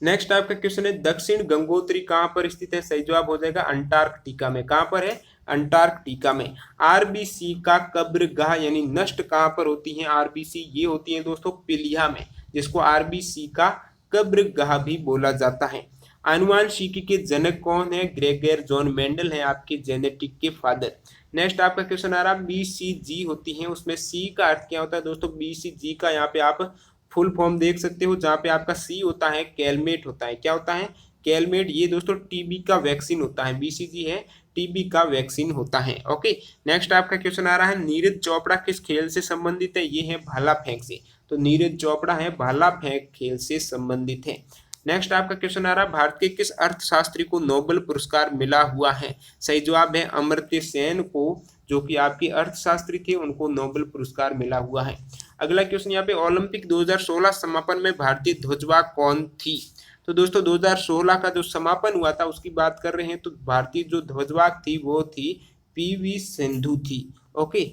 नेक्स्ट आपका क्वेश्चन है, दक्षिण गंगोत्री कहाँ पर स्थित है? सही जवाब हो जाएगा अंटार्कटिका में। कहाँ पर है? अंटार्कटिका में। आरबीसी का कब्रगाह यानी नष्ट कहाँ पर होती है? आरबीसी ये होती है दोस्तों पिलिया में, जिसको आरबीसी का कब्रगाह भी बोला जाता है। आनुवांशिकी के जनक कौन है? ग्रेगर जॉन मेंडल है आपके जेनेटिक के फादर। नेक्स्ट आपका क्वेश्चन आ रहा है, बीसीजी होती है उसमें सी का अर्थ क्या होता है? दोस्तों बीसीजी का यहाँ पे आप फुल फॉर्म देख सकते हो, जहाँ पे आपका सी होता है कैलमेट होता है। क्या होता है? कैलमेट। ये दोस्तों टीबी का वैक्सीन होता है। बीसीजी है टीबी का वैक्सीन होता है। ओके। नेक्स्ट आपका क्वेश्चन आ रहा है, नीरज चोपड़ा किस खेल से संबंधित है? ये है भाला फेंक से। तो नीरज चोपड़ा है भाला फेंक खेल से संबंधित है। नेक्स्ट आपका क्वेश्चन आ रहा है, भारत के किस अर्थशास्त्री को नोबेल पुरस्कार मिला हुआ है? सही जवाब है अमर्त्य सेन को, जो कि आपके अर्थशास्त्री थे, उनको नोबेल पुरस्कार मिला हुआ है। अगला क्वेश्चन यहाँ पे, ओलंपिक 2016 समापन में भारतीय ध्वजवाहक कौन थी? तो दोस्तों 2016 का जो समापन हुआ था उसकी बात कर रहे हैं, तो भारतीय जो ध्वजवाहक थी वो थी पीवी सिंधु थी। ओके।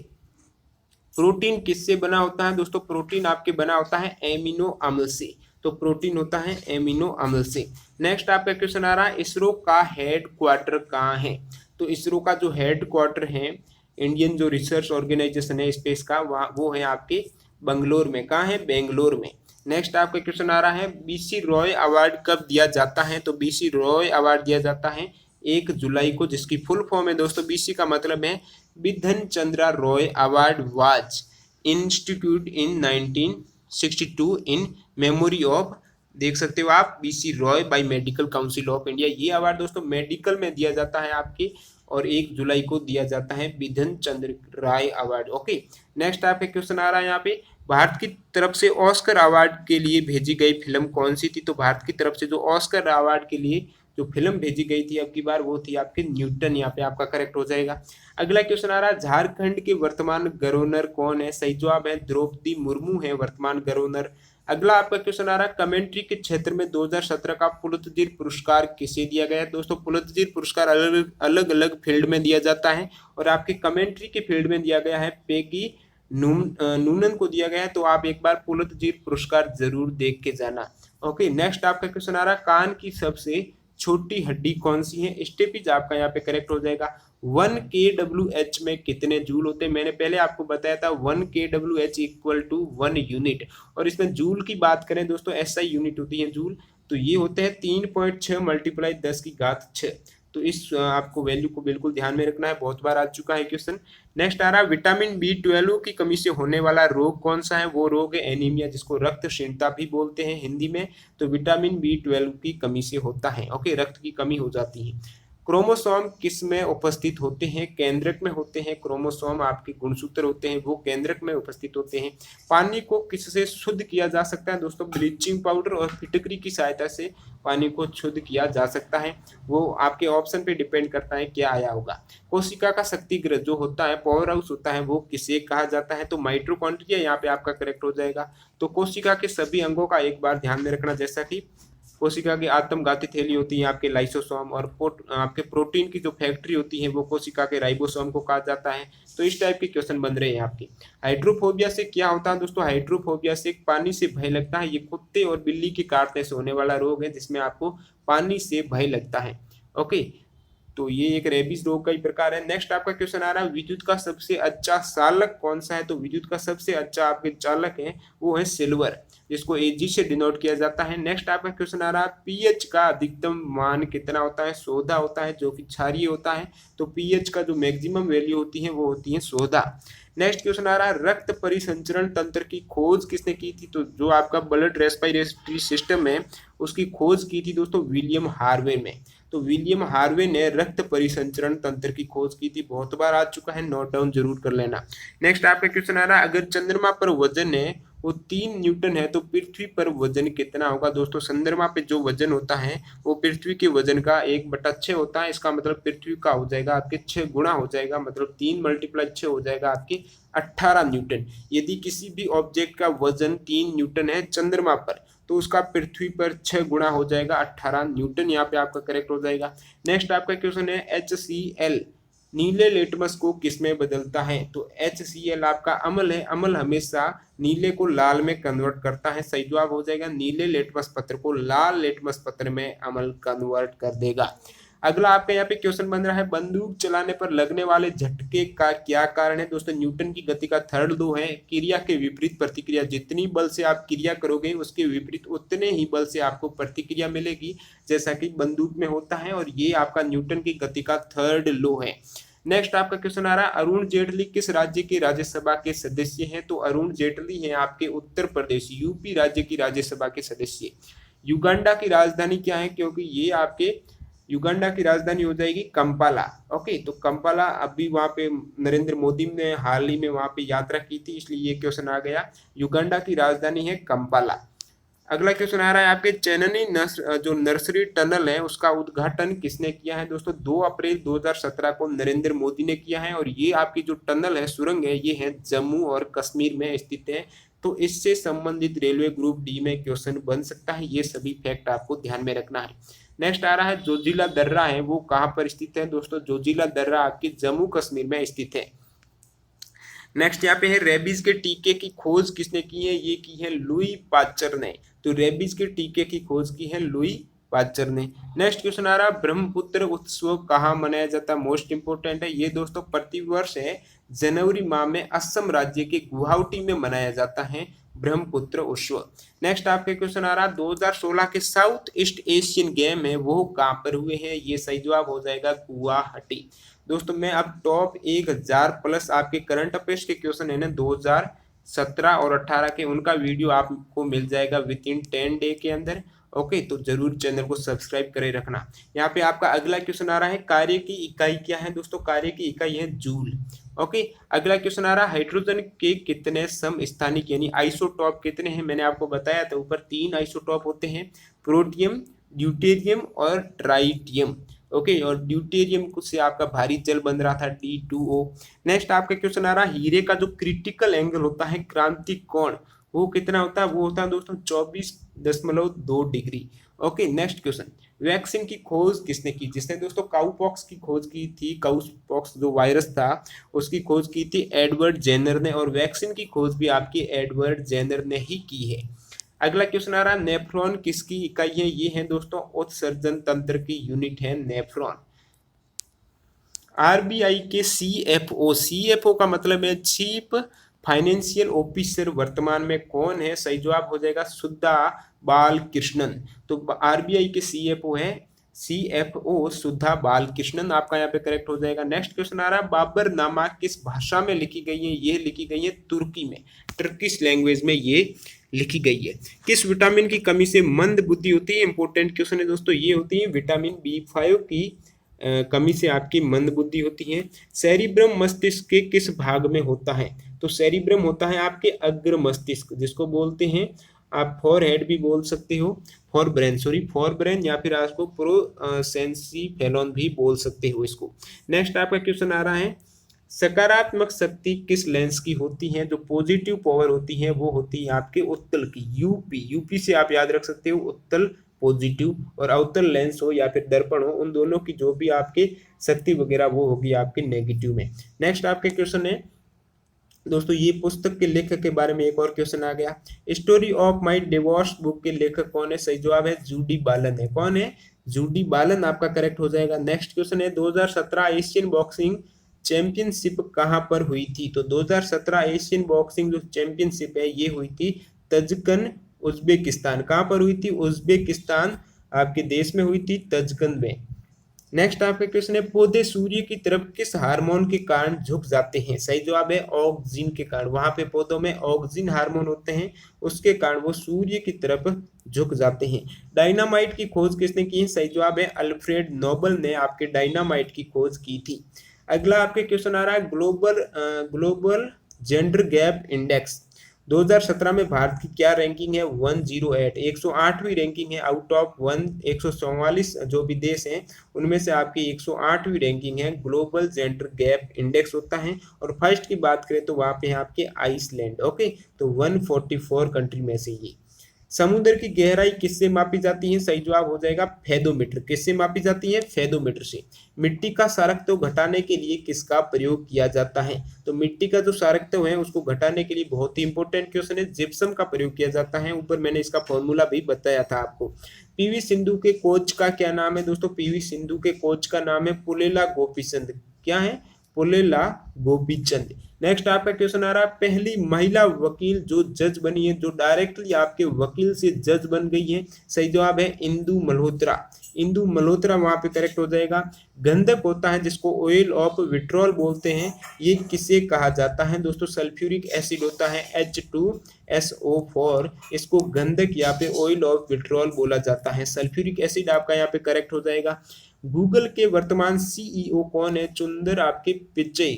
प्रोटीन किससे बना होता है? दोस्तों प्रोटीन आपके बना होता है एमिनो अम्ल से। तो प्रोटीन होता है एमिनो अम्ल से। नेक्स्ट आपका क्वेश्चन आ रहा है, इसरो का हेड क्वार्टर कहाँ है? तो इसरो का जो हेड क्वार्टर है, इंडियन जो रिसर्च ऑर्गेनाइजेशन है स्पेस का, वो है आपके बंगलोर में। कहाँ है? बेंगलोर में। नेक्स्ट आपका क्वेश्चन आ रहा है, बीसी रॉय अवार्ड कब दिया जाता है? तो बीसी रॉय अवार्ड दिया जाता है 1 जुलाई को, जिसकी फुल फॉर्म है दोस्तों, बीसी का मतलब है Bidhan Chandra Roy award was institute in 1962 in memory of, देख सकते हो आप, BC Roy by medical council of India. ये अवार्ड दोस्तों मेडिकल में दिया जाता है आपके, और 1 जुलाई को दिया जाता है बिधन चंद्र राय अवार्ड। ओके। नेक्स्ट आपका क्वेश्चन आ रहा है यहाँ पे, भारत की तरफ से ऑस्कर अवार्ड के लिए भेजी गई फिल्म कौन सी थी? तो भारत की तरफ से जो ऑस्कर अवार्ड के लिए जो फिल्म भेजी गई थी अब की बार, वो थी आपकी न्यूटन। यहाँ पे आपका करेक्ट हो जाएगा। अगला क्वेश्चन आ रहा है, झारखंड के वर्तमान गवर्नर कौन है? सही जवाब है द्रौपदी मुर्मू है वर्तमान गवर्नर। अगला आपका क्वेश्चन आ रहा है, कमेंट्री के क्षेत्र में 2017 का पुलित्जर पुरस्कार किसे दिया गया है? दोस्तों पुलित्जर पुरस्कार अलग अलग फील्ड में दिया जाता है, और आपके कमेंट्री के फील्ड में दिया गया है पेगी नूनन को दिया गया है। तो आप एक बार पुलित्जर पुरस्कार जरूर देख के जाना। ओके। नेक्स्ट आपका क्वेश्चन आ रहा है, कान की सबसे छोटी हड्डी कौन सी है? स्टेपिज आपका यहाँ पे करेक्ट हो जाएगा। 1 kWh में कितने जूल होते हैं? मैंने पहले आपको बताया था 1 kWh इक्वल टू 1 यूनिट, और इसमें जूल की बात करें दोस्तों SI यूनिट होती है जूल, तो ये होते हैं 3.6 × 10⁶। तो इस आपको वैल्यू को बिल्कुल ध्यान में रखना है, बहुत बार आ चुका है क्वेश्चन। नेक्स्ट आ रहा है, विटामिन B12 की कमी से होने वाला रोग कौन सा है? वो रोग है एनीमिया, जिसको रक्तहीनता भी बोलते हैं हिंदी में। तो विटामिन B12 की कमी से होता है। ओके, रक्त की कमी हो जाती है। क्रोमोसोम किस में उपस्थित होते हैं? केंद्रक में होते हैं। क्रोमोसोम आपके गुणसूत्र होते हैं वो केंद्रक में उपस्थित होते हैं। पानी को किससे शुद्ध किया जा सकता है दोस्तों? ब्लीचिंग पाउडर और फिटकरी की सहायता से पानी को शुद्ध किया जा सकता है। वो आपके ऑप्शन पे डिपेंड करता है क्या आया होगा। कोशिका का शक्तिगृह जो होता है, पावर हाउस होता है, वो किसे कहा जाता है? तो माइटोकॉन्ड्रिया यहाँ पे आपका करेक्ट हो जाएगा। तो कोशिका के सभी अंगों का एक बार ध्यान में रखना, जैसा कि कोशिका की आत्मघाती थैली होती है आपके लाइसोसोम, और आपके प्रोटीन की जो फैक्ट्री होती है वो कोशिका के राइबोसोम को कहा जाता है। तो इस टाइप के क्वेश्चन बन रहे हैं आपके। हाइड्रोफोबिया से क्या होता है दोस्तों? हाइड्रोफोबिया से पानी से भय लगता है। ये कुत्ते और बिल्ली के काटने से होने वाला रोग है जिसमें आपको पानी से भय लगता है। ओके, तो ये एक रेबीज रोग का ही प्रकार है। नेक्स्ट आपका क्वेश्चन आ रहा है, विद्युत का सबसे अच्छा चालक कौन सा है? तो विद्युत का सबसे अच्छा आपके चालक है वो है सिल्वर, जिसको Ag से डिनोट किया जाता है। नेक्स्ट आपका क्वेश्चन आ रहा है, पीएच का अधिकतम मान कितना होता है? 14 होता है, जो कि क्षारीय होता है। तो पीएच का जो मैक्सिमम वैल्यू होती है वो होती है 14। नेक्स्ट क्वेश्चन आ रहा है, रक्त परिसंचरण तंत्र की खोज किसने की थी? तो जो आपका ब्लड रेस्पिरेटरी सिस्टम है उसकी खोज की थी दोस्तों विलियम हार्वे में। तो विलियम हार्वे ने रक्त परिसंचरण तंत्र की खोज की थी। बहुत बार आ चुका है, नोट डाउन जरूर कर लेना। नेक्स्ट आपका क्वेश्चन आ रहा है, अगर चंद्रमा पर वजन है वो 3 न्यूटन है तो पृथ्वी पर वजन कितना होगा? दोस्तों चंद्रमा पे जो वजन होता है वो पृथ्वी के वजन का 1/6 होता है। इसका मतलब पृथ्वी का हो जाएगा आपके 6 गुना हो जाएगा, मतलब 3 × 6 हो जाएगा आपके 18 न्यूटन। यदि किसी भी ऑब्जेक्ट का वजन 3 न्यूटन है चंद्रमा पर, तो उसका पृथ्वी पर 6 गुना हो जाएगा 18 न्यूटन। यहाँ पे आपका करेक्ट हो जाएगा। नेक्स्ट आपका क्वेश्चन है, HCl नीले लेटमस को किसमें बदलता है? तो HCl आपका अम्ल है। अम्ल हमेशा नीले को लाल में कन्वर्ट करता है। सही जवाब हो जाएगा, नीले लेटमस पत्र को लाल लेटमस पत्र में अम्ल कन्वर्ट कर देगा। अगला आपका यहाँ पे क्वेश्चन बन रहा है, बंदूक चलाने पर लगने वाले झटके का क्या कारण है? दोस्तों न्यूटन की गति का थर्ड लॉ है, क्रिया के विपरीत प्रतिक्रिया। जितनी बल से आप क्रिया करोगे उसके विपरीत उतने ही बल से आपको प्रतिक्रिया मिलेगी, जैसा कि बंदूक में होता है। और ये आपका न्यूटन की गति का थर्ड लॉ है। नेक्स्ट आपका क्वेश्चन आ रहा है, अरुण जेटली किस राज्य के राज्यसभा के सदस्य हैं? तो अरुण जेटली हैं आपके उत्तर प्रदेश यूपी राज्य की राज्यसभा के सदस्य। युगांडा की राजधानी क्या है? क्योंकि ये आपके युगांडा की राजधानी हो जाएगी कंपाला। ओके, तो कंपाला, अभी वहां पे नरेंद्र मोदी ने हाल ही में वहां पे यात्रा की थी, इसलिए ये क्वेश्चन आ गया। युगांडा की राजधानी है कंपाला। अगला क्वेश्चन आ रहा है, आपके चेन्नई जो नर्सरी टनल है उसका उद्घाटन किसने किया है? दोस्तों 2 अप्रैल 2017 को नरेंद्र मोदी ने किया है। और ये आपकी जो टनल है, सुरंग है, ये है जम्मू और कश्मीर में स्थित है। तो इससे संबंधित रेलवे ग्रुप डी में क्वेश्चन बन सकता है। ये सभी फैक्ट आपको ध्यान में रखना है। नेक्स्ट आ रहा है, जोजिला दर्रा है वो कहाँ पर स्थित है? दोस्तों जोजिला दर्रा आपकी जम्मू कश्मीर में स्थित है। नेक्स्ट यहाँ पे है, रेबीज के टीके की खोज किसने की है? ये की है लुई पाश्चर ने। तो रेबीज के टीके की खोज की है लुई पाश्चर ने। नेक्स्ट क्वेश्चन आ रहा, ब्रह्मपुत्र उत्सव कहाँ मनाया जाता है? मोस्ट इंपोर्टेंट है ये दोस्तों, प्रतिवर्ष है जनवरी माह में असम राज्य के गुवाहाटी में मनाया जाता है ब्रह्मपुत्र उत्सव। नेक्स्ट आपके क्वेश्चन आ रहा, 2016 के साउथ ईस्ट एशियन गेम है वो कहाँ पर हुए हैं? ये सही जवाब हो जाएगा गुवाहाटी। दोस्तों मैं अब टॉप 1000 प्लस आपके करंट अफेयर्स के क्वेश्चन है ना 2017 और 18 के, उनका वीडियो आपको मिल जाएगा विद इन 10 डे के अंदर। ओके, तो जरूर चैनल को सब्सक्राइब करे रखना। यहाँ पे आपका अगला क्वेश्चन आ रहा है, कार्य की इकाई क्या है? दोस्तों कार्य की इकाई है जूल। ओके, अगला क्वेश्चन आ रहा है, हाइड्रोजन के कितने समस्थानिक यानी आइसोटॉप कितने हैं? मैंने आपको बताया था ऊपर 3 आइसोटॉप होते हैं, प्रोटियम, ड्यूटेरियम और ट्राइटियम। ओके, और ड्यूटेरियम से आपका भारी जल बन रहा था D2O। नेक्स्ट आपका क्वेश्चन आ रहा है, हीरे का जो क्रिटिकल एंगल होता है क्रांतिक कोण वो कितना होता है? वो होता है दोस्तों 24.2 degree. Okay, next question, vaccine की खोज किसने की? जिसने दोस्तों काउपॉक्स की खोज की थी, काउपॉक्स जो वायरस था उसकी खोज की थी एडवर्ड जेनर ने, और वैक्सीन की खोज भी आपकी एडवर्ड जेनर ने ही की है। अगला क्वेश्चन आ रहा है, नेफ्रॉन किसकी इकाई है? ये है दोस्तों उत्सर्जन तंत्र की यूनिट है नेफ्रॉन। आरबीआई के CFO का मतलब है चीफ फाइनेंशियल ऑफिसर वर्तमान में कौन है? सही जवाब हो जाएगा सुधा बालकृष्णन। तो आरबीआई के CFO है CFO सुधा बालकृष्णन, आपका यहाँ पे करेक्ट हो जाएगा। नेक्स्ट क्वेश्चन आ रहा है, बाबर नामा किस भाषा में लिखी गई है? ये लिखी गई है तुर्की में, टर्किश लैंग्वेज में ये लिखी गई है। किस विटामिन की कमी से मंद बुद्धि होती है? इंपॉर्टेंट क्वेश्चन है दोस्तों, ये होती है विटामिन B5 की कमी से आपकी मंदबुद्धि होती है। सेरिब्रम मस्तिष्क के किस भाग में होता है? तो सेरिब्रम होता है आपके अग्र मस्तिष्क, जिसको बोलते हैं आप फॉर हेड भी बोल सकते हो, for brain, sorry for brain, या फिर आपको प्रोसेंसिफेलॉन भी बोल सकते हो इसको। नेक्स्ट आपका क्वेश्चन आ रहा है, सकारात्मक शक्ति किस लेंस की होती है? जो पॉजिटिव पावर होती है वो होती है आपके उत्तल की, यूपी। यूपी से आप याद रख सकते हो उत्तल पॉजिटिव, और अवतल लेंस हो या फिर दर्पण हो, उन दोनों की जो भी आपके शक्ति वगैरह वो होगी आपके नेगेटिव में। नेक्स्ट आपके क्वेश्चन है दोस्तों, ये पुस्तक के लेखक के बारे में एक और क्वेश्चन आ गया। Story of my divorce book के लेखक कौन है? सही जवाब है जूडी बालन है। कौन है? जूडी बालन आपका करेक्ट हो जाएगा। नेक्स्ट क्वेश्चन है, 2017 एशियन बॉक्सिंग चैंपियनशिप कहाँ पर हुई थी? तो 2017 एशियन बॉक्सिंग जो चैंपियनशिप है ये हुई थी तजकन, उज्बेकिस्तान। कहाँ पर हुई थी? उज्बेकिस्तान आपके देश में हुई थी, तजकन में। नेक्स्ट आपका क्वेश्चन है, पौधे सूर्य की तरफ किस हार्मोन के कारण झुक जाते हैं? सही जवाब है ऑक्सिन के कारण। वहां पे पौधों में ऑक्सिन हार्मोन होते हैं, उसके कारण वो सूर्य की तरफ झुक जाते हैं। डायनामाइट की खोज किसने की है? सही जवाब है अल्फ्रेड नोबल ने आपके डायनामाइट की खोज की थी। अगला आपके क्वेश्चन आ रहा है, ग्लोबल जेंडर गैप इंडेक्स 2017 में भारत की क्या रैंकिंग है? 108, 108वीं रैंकिंग है आउट ऑफ 144 जो भी देश हैं उनमें से आपकी 108वीं रैंकिंग है। ग्लोबल जेंडर गैप इंडेक्स होता है। और फर्स्ट की बात करें तो वहाँ पे है आपके आइसलैंड। ओके, तो 144 कंट्री में से ये। समुद्र की गहराई किससे मापी जाती है? सही जवाब हो जाएगा फेदोमीटर। किससे मापी जाती है? फेदोमीटर से। मिट्टी का सारकत्व घटाने के लिए किसका प्रयोग किया जाता है? तो मिट्टी का जो सारकत्व है उसको घटाने के लिए बहुत ही इंपॉर्टेंट क्वेश्चन है, जिप्सम का प्रयोग किया जाता है। ऊपर मैंने इसका फॉर्मूला भी बताया था आपको। पीवी सिंधु के कोच का क्या नाम है? दोस्तों पीवी सिंधु के कोच का नाम है पुलेला गोपीचंद। क्या है? पुलेला गोपीचंद। नेक्स्ट आपका क्वेश्चन आ रहा है, पहली महिला वकील जो जज बनी है, जो डायरेक्टली आपके वकील से जज बन गई है। सही जवाब है इंदु मल्होत्रा। इंदु मल्होत्रा वहां पे करेक्ट हो जाएगा। गंधक होता है जिसको ऑयल ऑफ विट्रॉल बोलते हैं, ये किसे कहा जाता है? दोस्तों सल्फ्यूरिक एसिड होता है H2SO4, इसको गंधक यहाँ पे ऑयल ऑफ विट्रॉल बोला जाता है। सल्फ्यूरिक एसिड आपका यहाँ पे करेक्ट हो जाएगा। गूगल के वर्तमान सीईओ कौन है?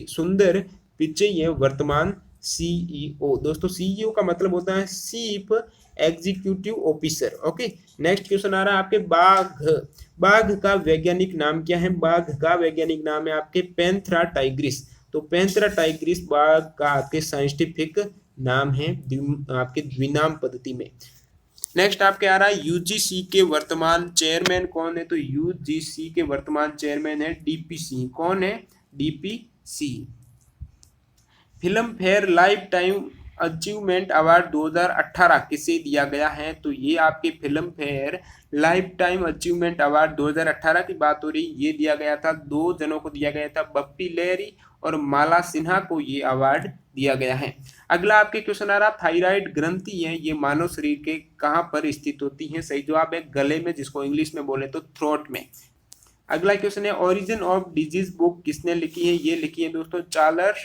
सुंदर पिचई है वर्तमान सीईओ। दोस्तों सीईओ का मतलब होता है chief executive officer. Okay, next question आ रहा है आपके, बाघ का वैज्ञानिक नाम क्या है? बाघ का वैज्ञानिक नाम है आपके पैंथेरा टाइग्रिस। तो पैंथेरा टाइग्रिस बाघ का आपके साइंटिफिक नाम है आपके द्विनाम पद्धति में। नेक्स्ट आपके आ रहा है, यूजीसी के वर्तमान चेयरमैन कौन है? तो यूजीसी के वर्तमान चेयरमैन है डीपी सिंह। कौन है? DP Singh. Film fair life time achievement award 2018 किसे दिया गया है? तो ये आपके film fair life time achievement award 2018 की बात हो रही, ये दिया गया था, दो जनों को दिया गया था, बप्पी लहरी और माला सिन्हा को ये अवार्ड दिया गया है। अगला आपके क्वेश्चन आ रहा, थायराइड ग्रंथि है ये मानव शरीर के कहाँ पर स्थित होती है? सही जवाब है गले में, जिसको इंग्लिश में बोले तो थ्रोट में। अगला क्वेश्चन है, ओरिजिन ऑफ डिजीज बुक किसने लिखी है? ये लिखी है दोस्तों Charles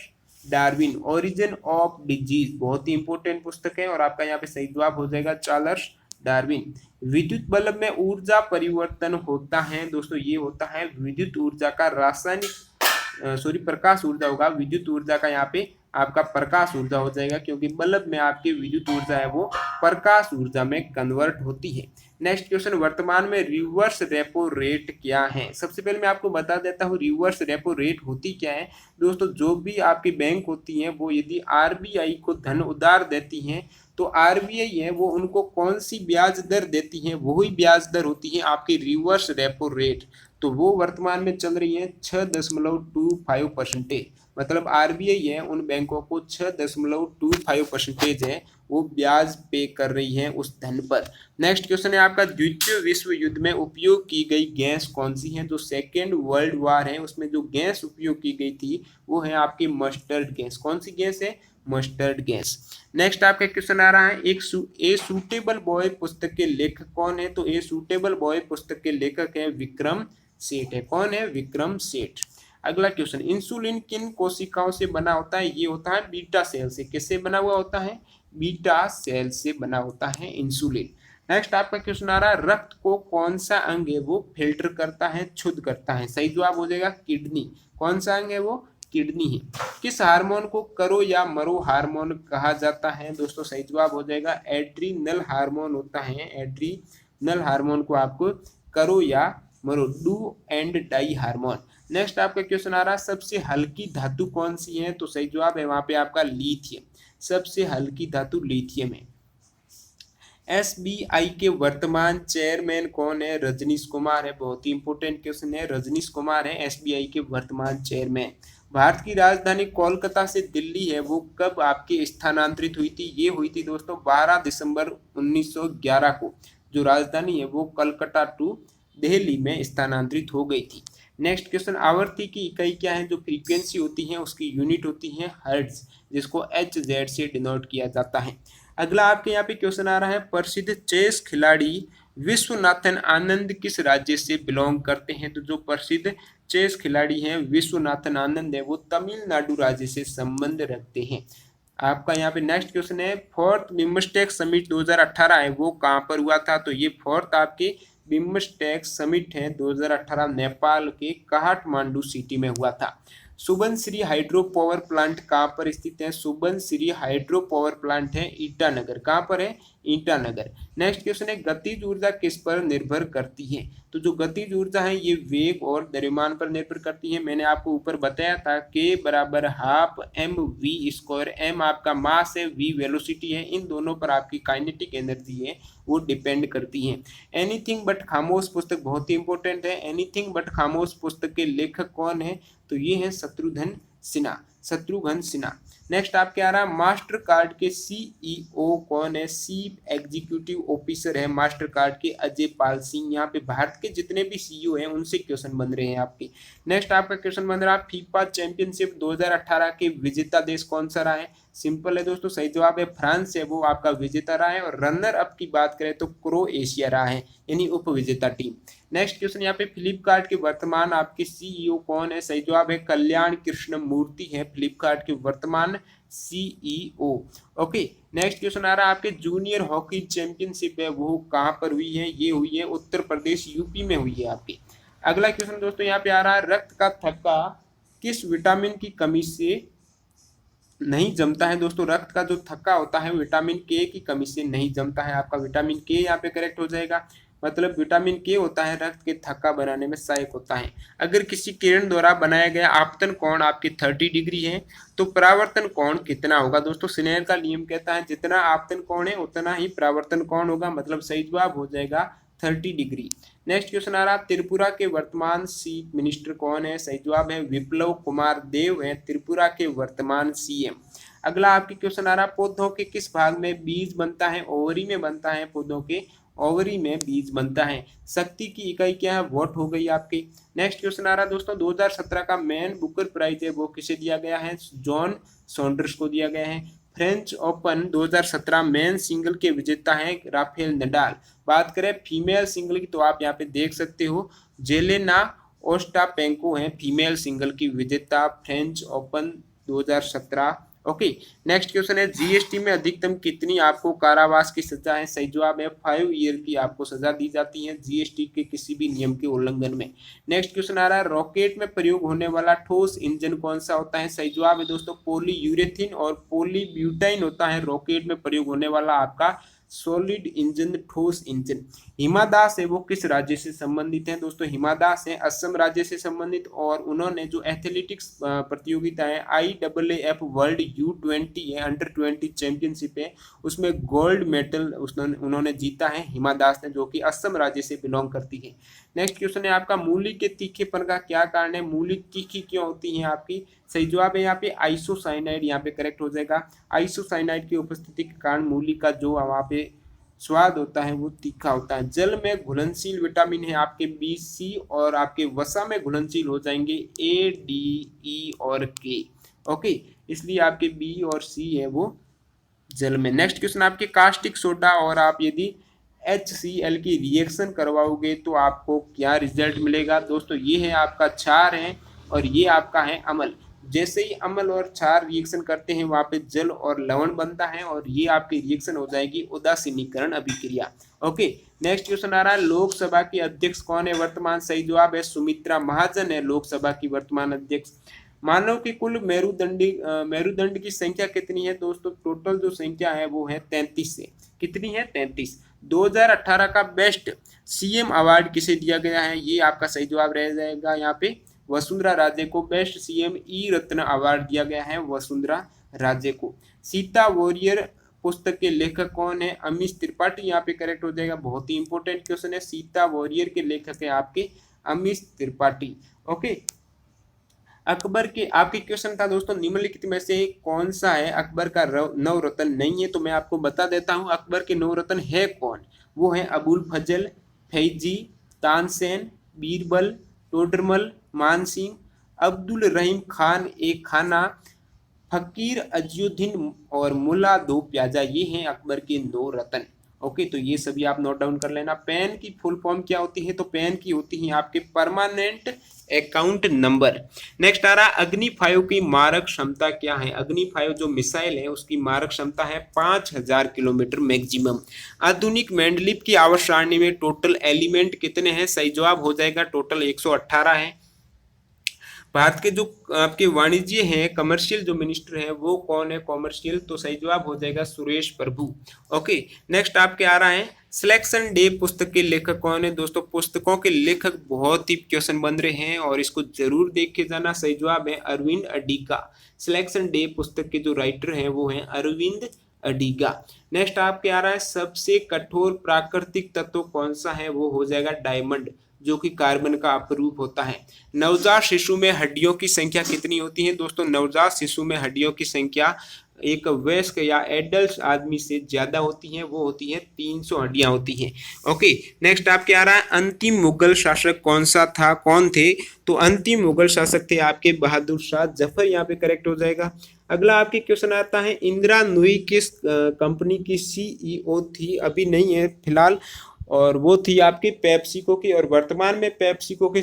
Darwin. Origin of disease बहुत ही इंपॉर्टेंट पुस्तक है और आपका यहाँ पे सही जवाब हो जाएगा चार्ल्स डार्विन। विद्युत बल्ब में ऊर्जा परिवर्तन होता है दोस्तों, ये होता है विद्युत ऊर्जा का प्रकाश ऊर्जा होगा। विद्युत ऊर्जा का यहाँ पे आपका प्रकाश ऊर्जा हो जाएगा, क्योंकि बल्ब में आपकी विद्युत ऊर्जा है वो प्रकाश ऊर्जा में कन्वर्ट होती है। नेक्स्ट क्वेश्चन, वर्तमान में रिवर्स रेपो रेट क्या है? सबसे पहले मैं आपको बता देता हूँ रिवर्स रेपो रेट होती क्या है। दोस्तों जो भी आपकी बैंक होती हैं वो यदि आरबीआई को धन उधार देती हैं तो आरबीआई है वो उनको कौन सी ब्याज दर देती है? वही ब्याज दर होती है आपकी रिवर्स रेपो रेट। तो वो वर्तमान में चल रही है 6.25%। मतलब आरबीआई है उन बैंकों को 6.25% है वो ब्याज पे कर रही है उस धन पर। नेक्स्ट क्वेश्चन है आपका, द्वितीय विश्व युद्ध में उपयोग की गई गैस कौन सी है? जो सेकेंड वर्ल्ड वार है उसमें जो गैस उपयोग की गई थी वो है आपकी मस्टर्ड गैस। कौन सी गैस है? Mustard gas. नेक्स्ट आपका क्वेश्चन आ रहा है, ए सूटेबल बॉय पुस्तक के लेखक कौन है? तो ए सूटेबल बॉय पुस्तक के लेखक है विक्रम सेठ है। कौन है? विक्रम सेठ। अगला क्वेश्चन, इंसुलिन किन कोशिकाओं से बना होता है? ये होता है बीटा सेल से। किससे बना हुआ होता है? बीटा सेल से बना होता है इंसुलिन। नेक्स्ट आपका क्वेश्चन आ रहा है, रक्त को कौन सा अंग है वो फिल्टर करता है, शुद्ध करता है? सही जवाब हो जाएगा किडनी। कौन सा अंग है वो? किडनी है। किस हार्मोन को करो या मरो हार्मोन कहा जाता है? दोस्तों सही जवाब हो जाएगा एड्रीनल हार्मोन होता है। एड्रीनल हार्मोन को आपको करो या मरो, do and die hormone. Next आपका क्वेश्चन आ रहा है, सबसे हल्की धातु कौन सी है? तो सही जवाब है वहां पे आपका लिथियम। सबसे हल्की धातु लिथियम है। एसबीआई के वर्तमान चेयरमैन कौन है? रजनीश कुमार है। बहुत ही इंपॉर्टेंट क्वेश्चन है, रजनीश कुमार है एसबीआई के वर्तमान चेयरमैन। भारत की राजधानी कोलकाता से दिल्ली है वो कब आपकी स्थानांतरित हुई थी? ये हुई थी दोस्तों 12 दिसंबर 1911 को। जो राजधानी है वो कलकत्ता टू दिल्ली में स्थानांतरित हो गई थी। नेक्स्ट क्वेश्चन, आवर्ती की इकाई क्या है? जो फ्रीक्वेंसी होती है उसकी यूनिट होती है हर्ट्ज, जिसको HZ से डिनोट किया जाता है। अगला आपके यहाँ पे क्वेश्चन आ रहा है, प्रसिद्ध चेस खिलाड़ी विश्वनाथन आनंद किस राज्य से बिलोंग करते हैं? तो जो प्रसिद्ध चेस खिलाड़ी हैं विश्वनाथन आनंद है वो तमिलनाडु राज्य से संबंध रखते हैं। आपका यहाँ पे नेक्स्ट क्वेश्चन है, फोर्थ बिम्स्टेक समिट 2018 है वो कहाँ पर हुआ था? तो ये फोर्थ आपके बिम्स्टेक समिट है 2018 नेपाल के काठमांडू सिटी में हुआ था। सुबनसिरी हाइड्रो पावर प्लांट कहाँ पर स्थित है? सुबनसिरी हाइड्रो पावर प्लांट है ईटानगर। कहाँ पर है? ईटानगर। नेक्स्ट क्वेश्चन है, गतिज ऊर्जा किस पर निर्भर करती है? तो जो गतिज ऊर्जा है ये वेग और द्रव्यमान पर निर्भर करती है। मैंने आपको ऊपर बताया था K बराबर हाफ mv²। m आपका मास है, v वेलोसिटी है, इन दोनों पर आपकी काइनेटिक एनर्जी है वो डिपेंड करती है। एनीथिंग बट खामोश पुस्तक बहुत ही इंपॉर्टेंट है। एनीथिंग बट खामोश पुस्तक के लेखक कौन है? तो ये है शत्रुघ्न सिन्हा। शत्रुघ्न सिन्हा। नेक्स्ट आपके आ रहा है, मास्टर कार्ड के CEO कौन है? चीफ एग्जीक्यूटिव ऑफिसर है मास्टर कार्ड के अजय पाल सिंह। यहाँ पे भारत के जितने भी CEO हैं उनसे क्वेश्चन बन रहे हैं आपके। नेक्स्ट आपका क्वेश्चन बन रहा है, फीफा चैंपियनशिप 2018 के विजेता देश कौन सा रहा है? सिंपल है दोस्तों, सही जवाब है फ्रांस है वो आपका विजेता रहा है। और रनर अप की बात करें तो क्रोएशिया रहा है, यानी उप विजेता टीम। नेक्स्ट क्वेश्चन यहाँ पे, फ्लिपकार्ट के वर्तमान आपके CEO कौन है? सही जवाब है कल्याण कृष्ण मूर्ति है फ्लिपकार्ट के वर्तमान CEO। ओके। नेक्स्ट क्वेश्चन आ रहा है, आपके जूनियर हॉकी चैंपियनशिप है वो कहाँ पर हुई है? ये हुई है उत्तर प्रदेश यूपी में हुई है आपकी। अगला क्वेश्चन दोस्तों यहाँ पे आ रहा है, रक्त का थक्का किस विटामिन की कमी से नहीं जमता है? दोस्तों रक्त का जो थक्का होता है विटामिन K की कमी से नहीं जमता है। आपका विटामिन K यहाँ पे करेक्ट हो जाएगा। मतलब विटामिन K होता है रक्त के थक्का बनाने में सहायक होता है। अगर किसी किरण द्वारा बनाया गया आपतन कोण आपके 30 डिग्री है तो परावर्तन कोण कितना होगा? दोस्तों स्नेल का नियम कहता है जितना आपतन कोण है उतना ही परावर्तन कोण होगा। मतलब सही जवाब हो जाएगा 30 डिग्री। नेक्स्ट क्वेश्चन आ रहा, त्रिपुरा के वर्तमान चीफ मिनिस्टर कौन है? सही जवाब है विप्लव कुमार देव है त्रिपुरा के वर्तमान CM। अगला आपके क्वेश्चन आ रहा, पौधों के किस भाग में बीज बनता है? ओवरी में बनता है। पौधों के ओवरी में बीज बनता है। शक्ति की इकाई क्या है? वॉट हो गई आपकी। नेक्स्ट क्वेश्चन आ रहा दोस्तों, 2017 का मैन बुकर प्राइज है वो किसे दिया गया है? जॉन सॉन्डर्स को दिया गया है। फ्रेंच ओपन 2017 मेन सिंगल के विजेता हैं राफेल नडाल। बात करें फीमेल सिंगल की तो आप यहाँ पे देख सकते हो जेलेना ओस्टापेंको हैं फीमेल सिंगल की विजेता French open 2017। Okay. Next question है, GST में अधिकतम कितनी आपको कारावास की सजा है? सही जवाब है 5 ईयर की आपको सजा दी जाती है GST के किसी भी नियम के उल्लंघन में। नेक्स्ट क्वेश्चन आ रहा है, रॉकेट में प्रयोग होने वाला ठोस इंजन कौन सा होता है? सही जवाब है दोस्तों पॉलीयूरेथीन और पॉलीब्यूटाइन होता है रॉकेट में प्रयोग होने वाला आपका सॉलिड इंजन ठोस इंजन। हिमा दास है वो किस राज्य से संबंधित है? दोस्तों हिमा दास है असम राज्य से संबंधित और उन्होंने जो एथलेटिक्स प्रतियोगिता है IAAF वर्ल्ड U20 है अंडर 20 चैंपियनशिप है उसमें गोल्ड मेडल उन्होंने जीता है हिमा दास ने, जो कि असम राज्य से बिलोंग करती है। नेक्स्ट क्वेश्चन है आपका, मूली के तीखेपन का क्या कारण है? मूली तीखी क्यों होती है आपकी? सही जवाब है यहाँ पे आइसोसाइनाइड, यहाँ पे करेक्ट हो जाएगा। आइसोसाइनाइड की उपस्थिति के कारण मूली का जो वहाँ पे स्वाद होता है वो तीखा होता है। जल में घुलनशील विटामिन है आपके B, C और आपके वसा में घुलनशील हो जाएंगे A, D, E और K। ओके, इसलिए आपके B और C है वो जल में। नेक्स्ट क्वेश्चन आपके, कास्टिक सोडा और आप यदि HCl की रिएक्शन करवाओगे तो आपको क्या रिजल्ट मिलेगा? दोस्तों ये है आपका क्षार है और ये आपका है अम्ल। जैसे ही अम्ल और क्षार रिएक्शन करते हैं वहां पे जल और लवण बनता है और ये आपकी रिएक्शन हो जाएगी उदासीनीकरण अभिक्रिया। ओके, नेक्स्ट क्वेश्चन आ रहा है लोकसभा की अध्यक्ष कौन है वर्तमान? सही जवाब है सुमित्रा महाजन है लोकसभा की वर्तमान अध्यक्ष। मानव की कुल मेरुदंड की संख्या कितनी है दोस्तों? टोटल जो संख्या है वो है 33 से। कितनी है? 33। 2018 का बेस्ट सीएम अवार्ड किसे दिया गया है? ये आपका सही जवाब रह जाएगा यहाँ पे वसुंधरा राजे को बेस्ट सीएम ई रत्न अवार्ड दिया गया है वसुंधरा राजे को। सीता वॉरियर पुस्तक के लेखक कौन है? अमीश त्रिपाठी यहाँ पे करेक्ट हो जाएगा। बहुत ही इंपॉर्टेंट क्वेश्चन है। सीता वॉरियर के लेखक है आपके अमीश त्रिपाठी। ओके, अकबर के आपके क्वेश्चन था दोस्तों निम्नलिखित में से कौन सा है अकबर का नवरत्न नहीं है? तो मैं आपको बता देता हूं अकबर के नवरत्न है कौन। वो है अबुल फजल, फैजी, तानसेन, बीरबल, टोडरमल, मानसिंह, अब्दुल रहीम खान एक खाना, फकीर अजीउद्दीन और मुल्ला दो प्याजा। ये हैं अकबर के नवरत्न। ओके, तो ये सभी आप नोट डाउन कर लेना। पेन की फुल फॉर्म क्या होती है? तो पेन की होती है आपके परमानेंट अकाउंट नंबर। नेक्स्ट आ रहा अग्नि 5 की मारक क्षमता क्या है? अग्नि 5 जो मिसाइल है उसकी मारक क्षमता है 5000 किलोमीटर मैक्सिमम। आधुनिक मैंडलिप की आवर्त सारणी में टोटल एलिमेंट कितने हैं? सही जवाब हो जाएगा टोटल 118 है। भारत के जो आपके वाणिज्य हैं कमर्शियल जो मिनिस्टर है वो कौन है? कॉमर्शियल, तो सही जवाब हो जाएगा सुरेश प्रभु। ओके, नेक्स्ट आपके आ रहा है सिलेक्शन डे पुस्तक के लेखक कौन है? दोस्तों पुस्तकों के लेखक बहुत ही क्वेश्चन बन रहे हैं और इसको जरूर देख के जाना। सही जवाब है अरविंद अडिगा। सिलेक्शन डे पुस्तक के जो राइटर हैं वो हैं अरविंद अडिगा। नेक्स्ट आपके आ रहा है सबसे कठोर प्राकृतिक तत्व कौन सा है? वो हो जाएगा डायमंड, जो कि कार्बन का अपरूप होता है। नवजात शिशु में हड्डियों की संख्या कितनी होती है? दोस्तों नवजात शिशु में हड्डियों की संख्या एक वयस्क या एडल्ट आदमी से ज्यादा होती है, वो होती है 300 हड्डियां होती हैं। ओके, नेक्स्ट आपके आ रहा है अंतिम मुगल शासक कौन सा था, कौन थे? तो अंतिम मुगल शासक थे आपके बहादुर शाह जफर, यहाँ पे करेक्ट हो जाएगा। अगला आपके क्वेश्चन आता है इंदिरा नूई किस कंपनी की सीईओ थी? अभी नहीं है फिलहाल, और वो थी आपकी पेप्सिको की, और वर्तमान में पेप्सिको के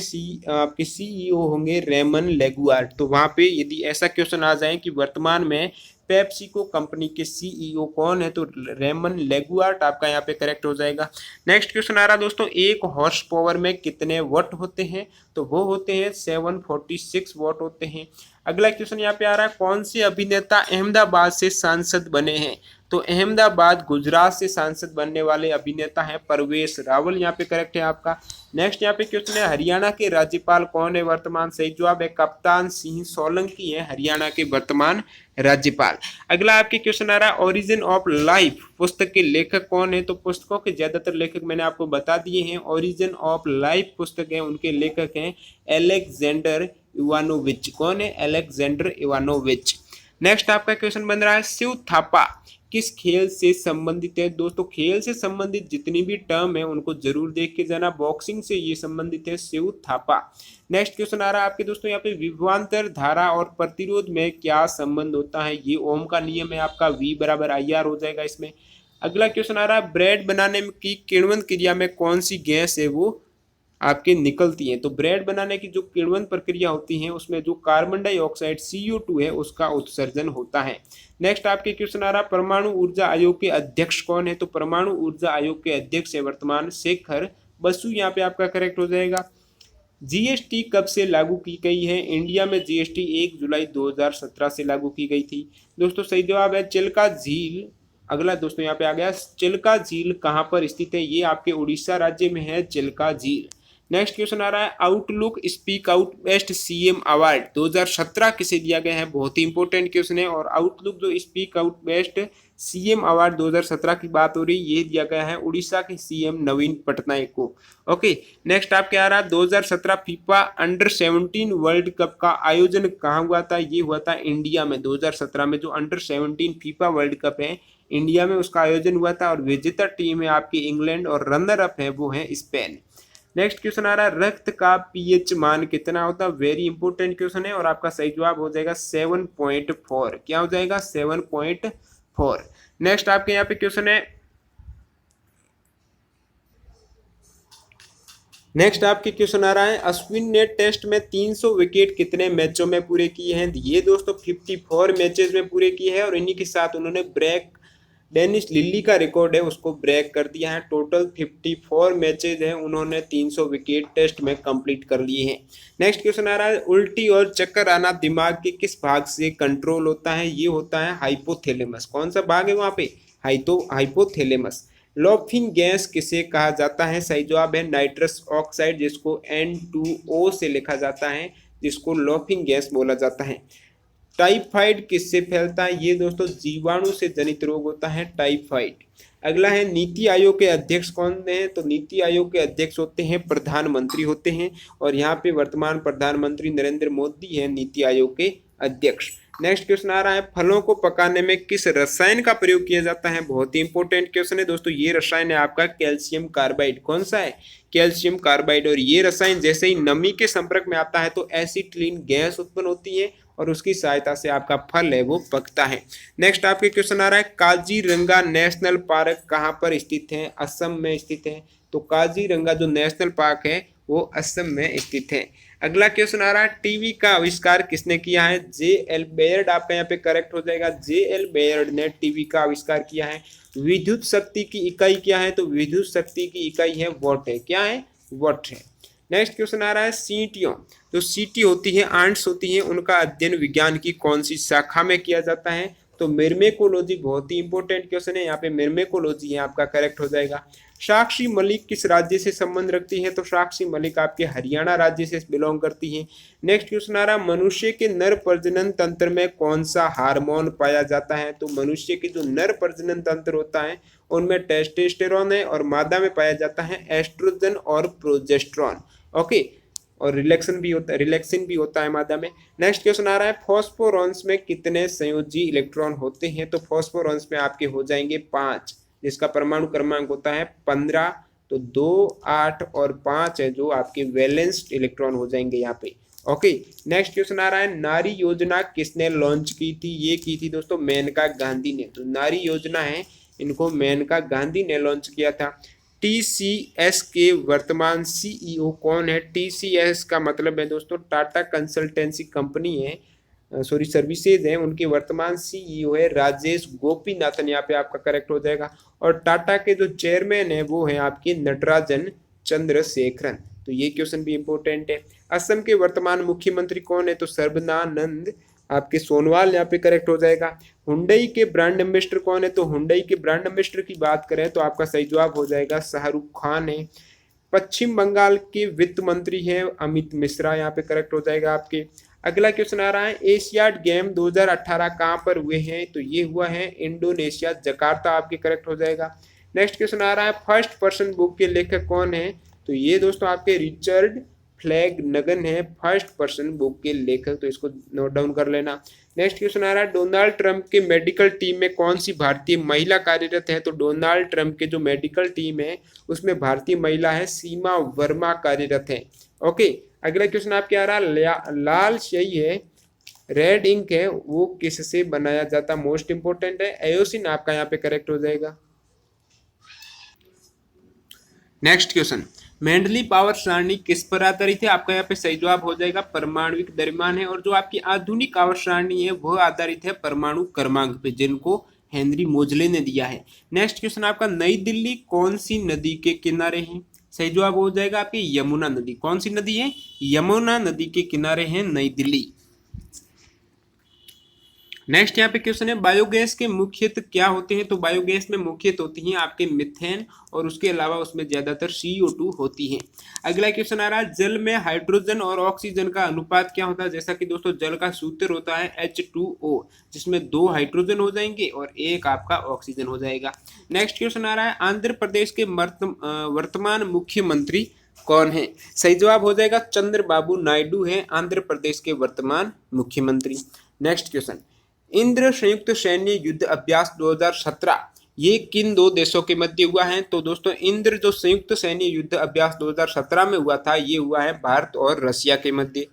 आपके सीईओ होंगे रेमन लेगुआर्ट। तो वहां पे यदि ऐसा क्वेश्चन आ जाए कि वर्तमान में पेप्सिको कंपनी के सीईओ कौन है, तो रेमन लेगुआर्ट आपका यहाँ पे करेक्ट हो जाएगा। नेक्स्ट क्वेश्चन आ रहा है दोस्तों एक हॉर्स पावर में कितने वॉट होते हैं? तो वो होते हैं 746 वॉट होते हैं। अगला क्वेश्चन यहाँ पे आ रहा है कौन से अभिनेता अहमदाबाद से सांसद बने हैं? तो अहमदाबाद गुजरात से सांसद बनने वाले अभिनेता हैं परवेश रावल, यहाँ पे करेक्ट है आपका। नेक्स्ट यहाँ पे क्वेश्चन है हरियाणा के राज्यपाल कौन है वर्तमान? सही जवाब है कप्तान सिंह सोलंकी है हरियाणा के वर्तमान राज्यपाल। अगला आपके क्वेश्चन आ रहा है ओरिजिन ऑफ लाइफ पुस्तक के लेखक कौन है? तो पुस्तकों के ज्यादातर लेखक मैंने आपको बता दिए हैं। ओरिजिन ऑफ लाइफ पुस्तक है उनके लेखक हैं एलेक्जेंडर इवानोविच। कौन है? Alexander Ivanovich. नेक्स्ट आपका क्वेश्चन बन रहा है शिव थापा किस खेल से संबंधित है? दोस्तों खेल से संबंधित जितनी भी टर्म है उनको जरूर देख के जाना। बॉक्सिंग से ये संबंधित है शिव थापा। नेक्स्ट क्वेश्चन आ रहा है आपके दोस्तों यहाँ पे विभवांतर धारा और प्रतिरोध में क्या संबंध होता है? ये ओम का नियम है आपका, V बराबर IR हो जाएगा इसमें। अगला क्वेश्चन आ रहा है ब्रेड बनाने की किण्वन क्रिया में कौन सी गैस है वो आपके निकलती हैं? तो ब्रेड बनाने की जो किण्वन प्रक्रिया होती है उसमें जो कार्बन डाइऑक्साइड CO2 है उसका उत्सर्जन होता है। नेक्स्ट आपके क्वेश्चन आ रहा परमाणु ऊर्जा आयोग के अध्यक्ष कौन है? तो परमाणु ऊर्जा आयोग के अध्यक्ष है वर्तमान शेखर बसु, यहाँ पे आपका करेक्ट हो जाएगा। जीएसटी कब से लागू की गई है? इंडिया में जीएसटी 1 जुलाई 2017 से लागू की गई थी। दोस्तों सही जवाब है चिल्का झील। अगला दोस्तों यहाँ पे आ गया चिल्का झील कहाँ पर स्थित है? ये आपके उड़ीसा राज्य में है चिल्का झील। नेक्स्ट क्वेश्चन आ रहा है outlook speak out best CM award 2017 किसे दिया गया है? बहुत ही इंपॉर्टेंट क्वेश्चन है। और आउटलुक जो speak out best CM award 2017 की बात हो रही है, ये दिया गया है उड़ीसा के सीएम नवीन पटनायक को। ओके, नेक्स्ट आपके आ रहा है 2017 फीफा अंडर-17 वर्ल्ड कप का आयोजन कहाँ हुआ था? ये हुआ था इंडिया में। 2017 में जो अंडर-17 फीफा वर्ल्ड कप है इंडिया में उसका आयोजन हुआ था, और विजेता टीम है आपकी इंग्लैंड और रनर अप है वो है स्पेन। नेक्स्ट क्वेश्चन आ रहा है रक्त का पीएच मान कितना होता है? वेरी इंपॉर्टेंट क्वेश्चन है और आपका सही जवाब हो जाएगा 7.4। क्या हो जाएगा? 7.4। नेक्स्ट आपके यहाँ पे क्वेश्चन है नेक्स्ट आपके क्वेश्चन आ रहा है, अश्विन ने टेस्ट में 300 विकेट कितने मैचों में पूरे किए हैं? ये दोस्तों 54 मैचेस में पूरे किए हैं और इन्हीं के साथ उन्होंने ब्रेक डेनिस लिली का रिकॉर्ड है उसको ब्रेक कर दिया है। टोटल 54 मैचेज हैं, उन्होंने 300 विकेट टेस्ट में कंप्लीट कर लिए हैं। नेक्स्ट क्वेश्चन आ रहा है, उल्टी और चक्कर आना दिमाग के किस भाग से कंट्रोल होता है? ये होता है हाइपोथैलेमस। कौन सा भाग है वहाँ पे? हाइपोथैलेमस। लॉफिंग गैस किसे कहा जाता है? सही जवाब है नाइट्रस ऑक्साइड, जिसको N2O से लिखा जाता है, जिसको लॉफिंग गैस बोला जाता है। टाइफाइड किससे फैलता है? ये दोस्तों जीवाणु से जनित रोग होता है टाइफाइड। अगला है, नीति आयोग के अध्यक्ष कौन हैं? तो नीति आयोग के अध्यक्ष होते हैं प्रधानमंत्री होते हैं, और यहाँ पे वर्तमान प्रधानमंत्री नरेंद्र मोदी हैं नीति आयोग के अध्यक्ष। नेक्स्ट क्वेश्चन आ रहा है, फलों को पकाने में किस रसायन का प्रयोग किया जाता है? बहुत ही इंपॉर्टेंट क्वेश्चन है दोस्तों। ये रसायन है आपका कैल्शियम कार्बाइड। कौन सा है? Calcium carbide. और ये रसायन जैसे ही नमी के संपर्क में आता है तो एसिटिलीन गैस उत्पन्न होती है और उसकी सहायता से आपका फल है वो पकता है। नेक्स्ट आपके क्वेश्चन आ रहा है, काजीरंगा नेशनल पार्क कहाँ पर स्थित है? असम में स्थित है। तो काजीरंगा जो नेशनल पार्क है वो असम में स्थित है। अगला क्वेश्चन आ रहा है, टीवी का आविष्कार किसने किया है? J.L. बेयर्ड आपका यहाँ पे करेक्ट हो जाएगा। J.L. बेयर्ड ने टीवी का आविष्कार किया है। विद्युत शक्ति की इकाई क्या है? तो विद्युत शक्ति की इकाई है वॉट है। क्या है? वॉट है। नेक्स्ट क्वेश्चन आ रहा है, सीटियों, जो सीटी होती है, आंट्स होती हैं, उनका अध्ययन विज्ञान की कौन सी शाखा में किया जाता है? तो मिर्मेकोलॉजी। बहुत ही इंपॉर्टेंट क्वेश्चन है, यहाँ पे मिर्मेकोलॉजी है आपका करेक्ट हो जाएगा। साक्षी मलिक किस राज्य से संबंध रखती है? तो साक्षी मलिक आपके हरियाणा राज्य से बिलोंग करती है। नेक्स्ट क्वेश्चन आ रहा है, मनुष्य के नर प्रजनन तंत्र में कौन सा हार्मोन पाया जाता है? तो मनुष्य के जो नर प्रजनन तंत्र होता है उनमें टेस्टोस्टेरोन है और मादा में पाया जाता है एस्ट्रोजन और प्रोजेस्टेरोन। ओके, और रिलैक्सिन भी होता है मादा में। नेक्स्ट क्वेश्चन आ रहा है, फॉस्फोरॉन्स में कितने संयोजी इलेक्ट्रॉन होते हैं? तो फॉस्फोरॉन्स में आपके हो जाएंगे 5, जिसका परमाणु क्रमांक होता है 15। तो 2, 8 और 5 है जो आपके वैलेंस्ड इलेक्ट्रॉन हो जाएंगे यहाँ पे। ओके, नेक्स्ट क्वेश्चन आ रहा है, नारी योजना किसने लॉन्च की थी? ये की थी दोस्तों मेनका गांधी ने। तो नारी योजना है, इनको मेनका गांधी ने लॉन्च किया था। TCS के वर्तमान CEO कौन है? TCS का मतलब है दोस्तों टाटा कंसल्टेंसी कंपनी है, सॉरी सर्विसेज है। उनके वर्तमान CEO है राजेश गोपीनाथन, यहाँ पे आपका करेक्ट हो जाएगा। और टाटा के जो चेयरमैन है वो है आपके नटराजन चंद्रशेखरन। तो ये क्वेश्चन भी इंपॉर्टेंट है। असम के वर्तमान मुख्यमंत्री कौन है? तो सर्बानंद आपके सोनोवाल यहाँ पे करेक्ट हो जाएगा। हुंडई के ब्रांड एम्बेसडर कौन है? तो हुंडई के ब्रांड एम्बेसडर की बात करें तो आपका सही जवाब हो जाएगा शाहरुख खान है। पश्चिम बंगाल के वित्त मंत्री हैं अमित मिश्रा, यहाँ पे करेक्ट हो जाएगा आपके। अगला क्वेश्चन आ रहा है, एशियाड गेम 2018 कहाँ पर हुए हैं? तो ये हुआ है इंडोनेशिया, जकार्ता आपके करेक्ट हो जाएगा। नेक्स्ट क्वेश्चन आ रहा है, फर्स्ट पर्सन बुक के लेखक कौन है? तो ये दोस्तों आपके रिचर्ड फ्लैगनगन है फर्स्ट पर्सन बुक के लेखक, तो इसको नोट डाउन कर लेना। नेक्स्ट क्वेश्चन आ रहा है, डोनाल्ड ट्रंप के मेडिकल टीम में कौन सी भारतीय महिला कार्यरत है? तो डोनाल्ड ट्रंप के जो मेडिकल टीम है उसमें भारतीय महिला है सीमा वर्मा कार्यरत है। ओके, अगला क्वेश्चन आपके आ रहा है, लाल स्याही है, रेड इंक है, वो किससे बनाया जाता? मोस्ट इंपोर्टेंट है, एयोसिन आपका यहाँ पे करेक्ट हो जाएगा। नेक्स्ट क्वेश्चन, मेंडली पावर सारणी किस पर आधारित है? आपका यहाँ पे सही जवाब हो जाएगा परमाणविक द्रव्यमान है। और जो आपकी आधुनिक आवर्त सारणी है वह आधारित है परमाणु क्रमांक पे, जिनको हेनरी मोजले ने दिया है। नेक्स्ट क्वेश्चन आपका, नई दिल्ली कौन सी नदी के किनारे है? सही जवाब हो जाएगा आपकी यमुना नदी। कौन सी नदी है? यमुना नदी के किनारे है नई दिल्ली। नेक्स्ट यहाँ पे क्वेश्चन है, बायोगैस के मुख्यतः क्या होते हैं? तो बायोगैस में मुख्यतः होती हैं आपके मिथेन और उसके अलावा उसमें ज्यादातर CO2 होती है। अगला क्वेश्चन आ रहा है, जल में हाइड्रोजन और ऑक्सीजन का अनुपात क्या होता है? जैसा कि दोस्तों जल का सूत्र होता है H2O, जिसमें 2 हाइड्रोजन हो जाएंगे और 1 आपका ऑक्सीजन हो जाएगा। नेक्स्ट क्वेश्चन आ रहा है, आंध्र प्रदेश के वर्तमान मुख्यमंत्री कौन है? सही जवाब हो जाएगा चंद्रबाबू नायडू है आंध्र प्रदेश के वर्तमान मुख्यमंत्री। नेक्स्ट क्वेश्चन, इंद्र संयुक्त सैन्य युद्ध अभ्यास 2017 ये किन 2 देशों के मध्य हुआ है? तो दोस्तों इंद्र जो संयुक्त सैन्य युद्ध अभ्यास 2017 में हुआ था ये हुआ है भारत और रशिया के मध्य।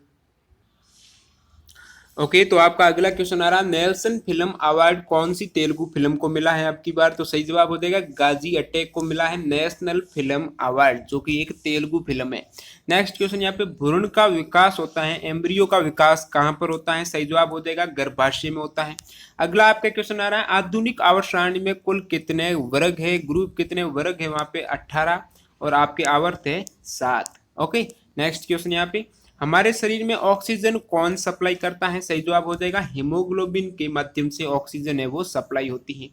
ओके, तो आपका अगला क्वेश्चन आ रहा है, नेल्सन फिल्म अवार्ड कौन सी तेलुगु फिल्म को मिला है आपकी बार? तो सही जवाब हो जाएगा गाजी अटैक को मिला है नेशनल फिल्म अवार्ड, जो कि एक तेलुगु फिल्म है। नेक्स्ट क्वेश्चन यहाँ पे, भ्रूण का विकास होता है, एम्ब्रियो का विकास कहाँ पर होता है? सही जवाब हो जाएगा गर्भाशय में होता है। अगला आपका क्वेश्चन आ रहा है, आधुनिक आवर्त सारणी में कुल कितने वर्ग है, ग्रुप कितने वर्ग है? वहां पे 18 और आपके आवर्त है 7। ओके, नेक्स्ट क्वेश्चन यहाँ पे, हमारे शरीर में ऑक्सीजन कौन सप्लाई करता है? सही जवाब हो जाएगा हीमोग्लोबिन के माध्यम से ऑक्सीजन है वो सप्लाई होती है।